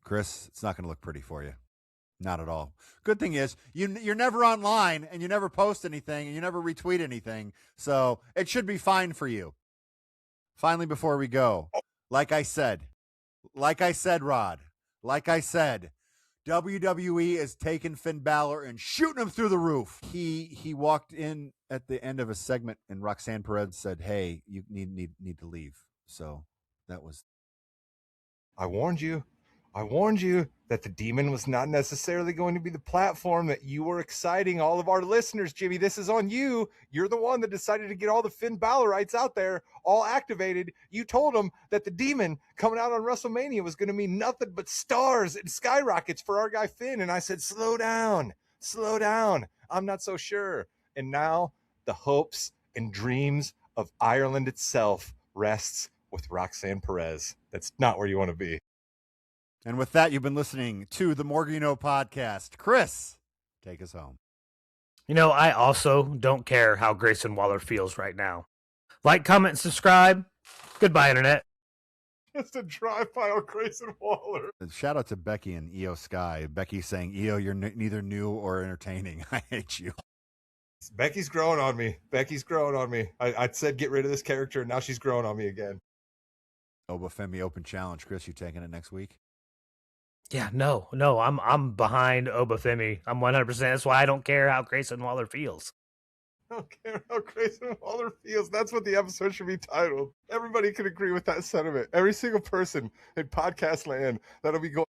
Chris, it's not going to look pretty for you. Not at all. Good thing is you're never online and you never post anything and you never retweet anything. So it should be fine for you. Finally, before we go, like I said, Rod, WWE is taking Finn Balor and shooting him through the roof. He walked in at the end of a segment and Roxanne Perez said, "Hey, you need to leave." So that was.
I warned you that the demon was not necessarily going to be the platform that you were exciting all of our listeners, Jimmy. This is on you. You're the one that decided to get all the Finn Balorites out there all activated. You told them that the demon coming out on WrestleMania was going to mean nothing but stars and skyrockets for our guy Finn. And I said, slow down. I'm not so sure. And now the hopes and dreams of Ireland itself rests with Roxanne Perez. That's not where you want to be.
And with that, you've been listening to the Morgano podcast. Chris, take us home.
I also don't care how Grayson Waller feels right now. Like, comment, subscribe. Goodbye, Internet.
Just a drive-by Grayson Waller.
Shout out to Becky and EO Sky. Becky saying, EO, you're neither new or entertaining. I hate you.
Becky's growing on me. I said get rid of this character, and now she's growing on me again.
Obafemi Open Challenge. Chris, you taking it next week?
Yeah, no, I'm behind Obafemi. I'm 100%. That's why I don't care how Grayson Waller feels.
I don't care how Grayson Waller feels. That's what the episode should be titled. Everybody can agree with that sentiment. Every single person in podcast land that'll be going.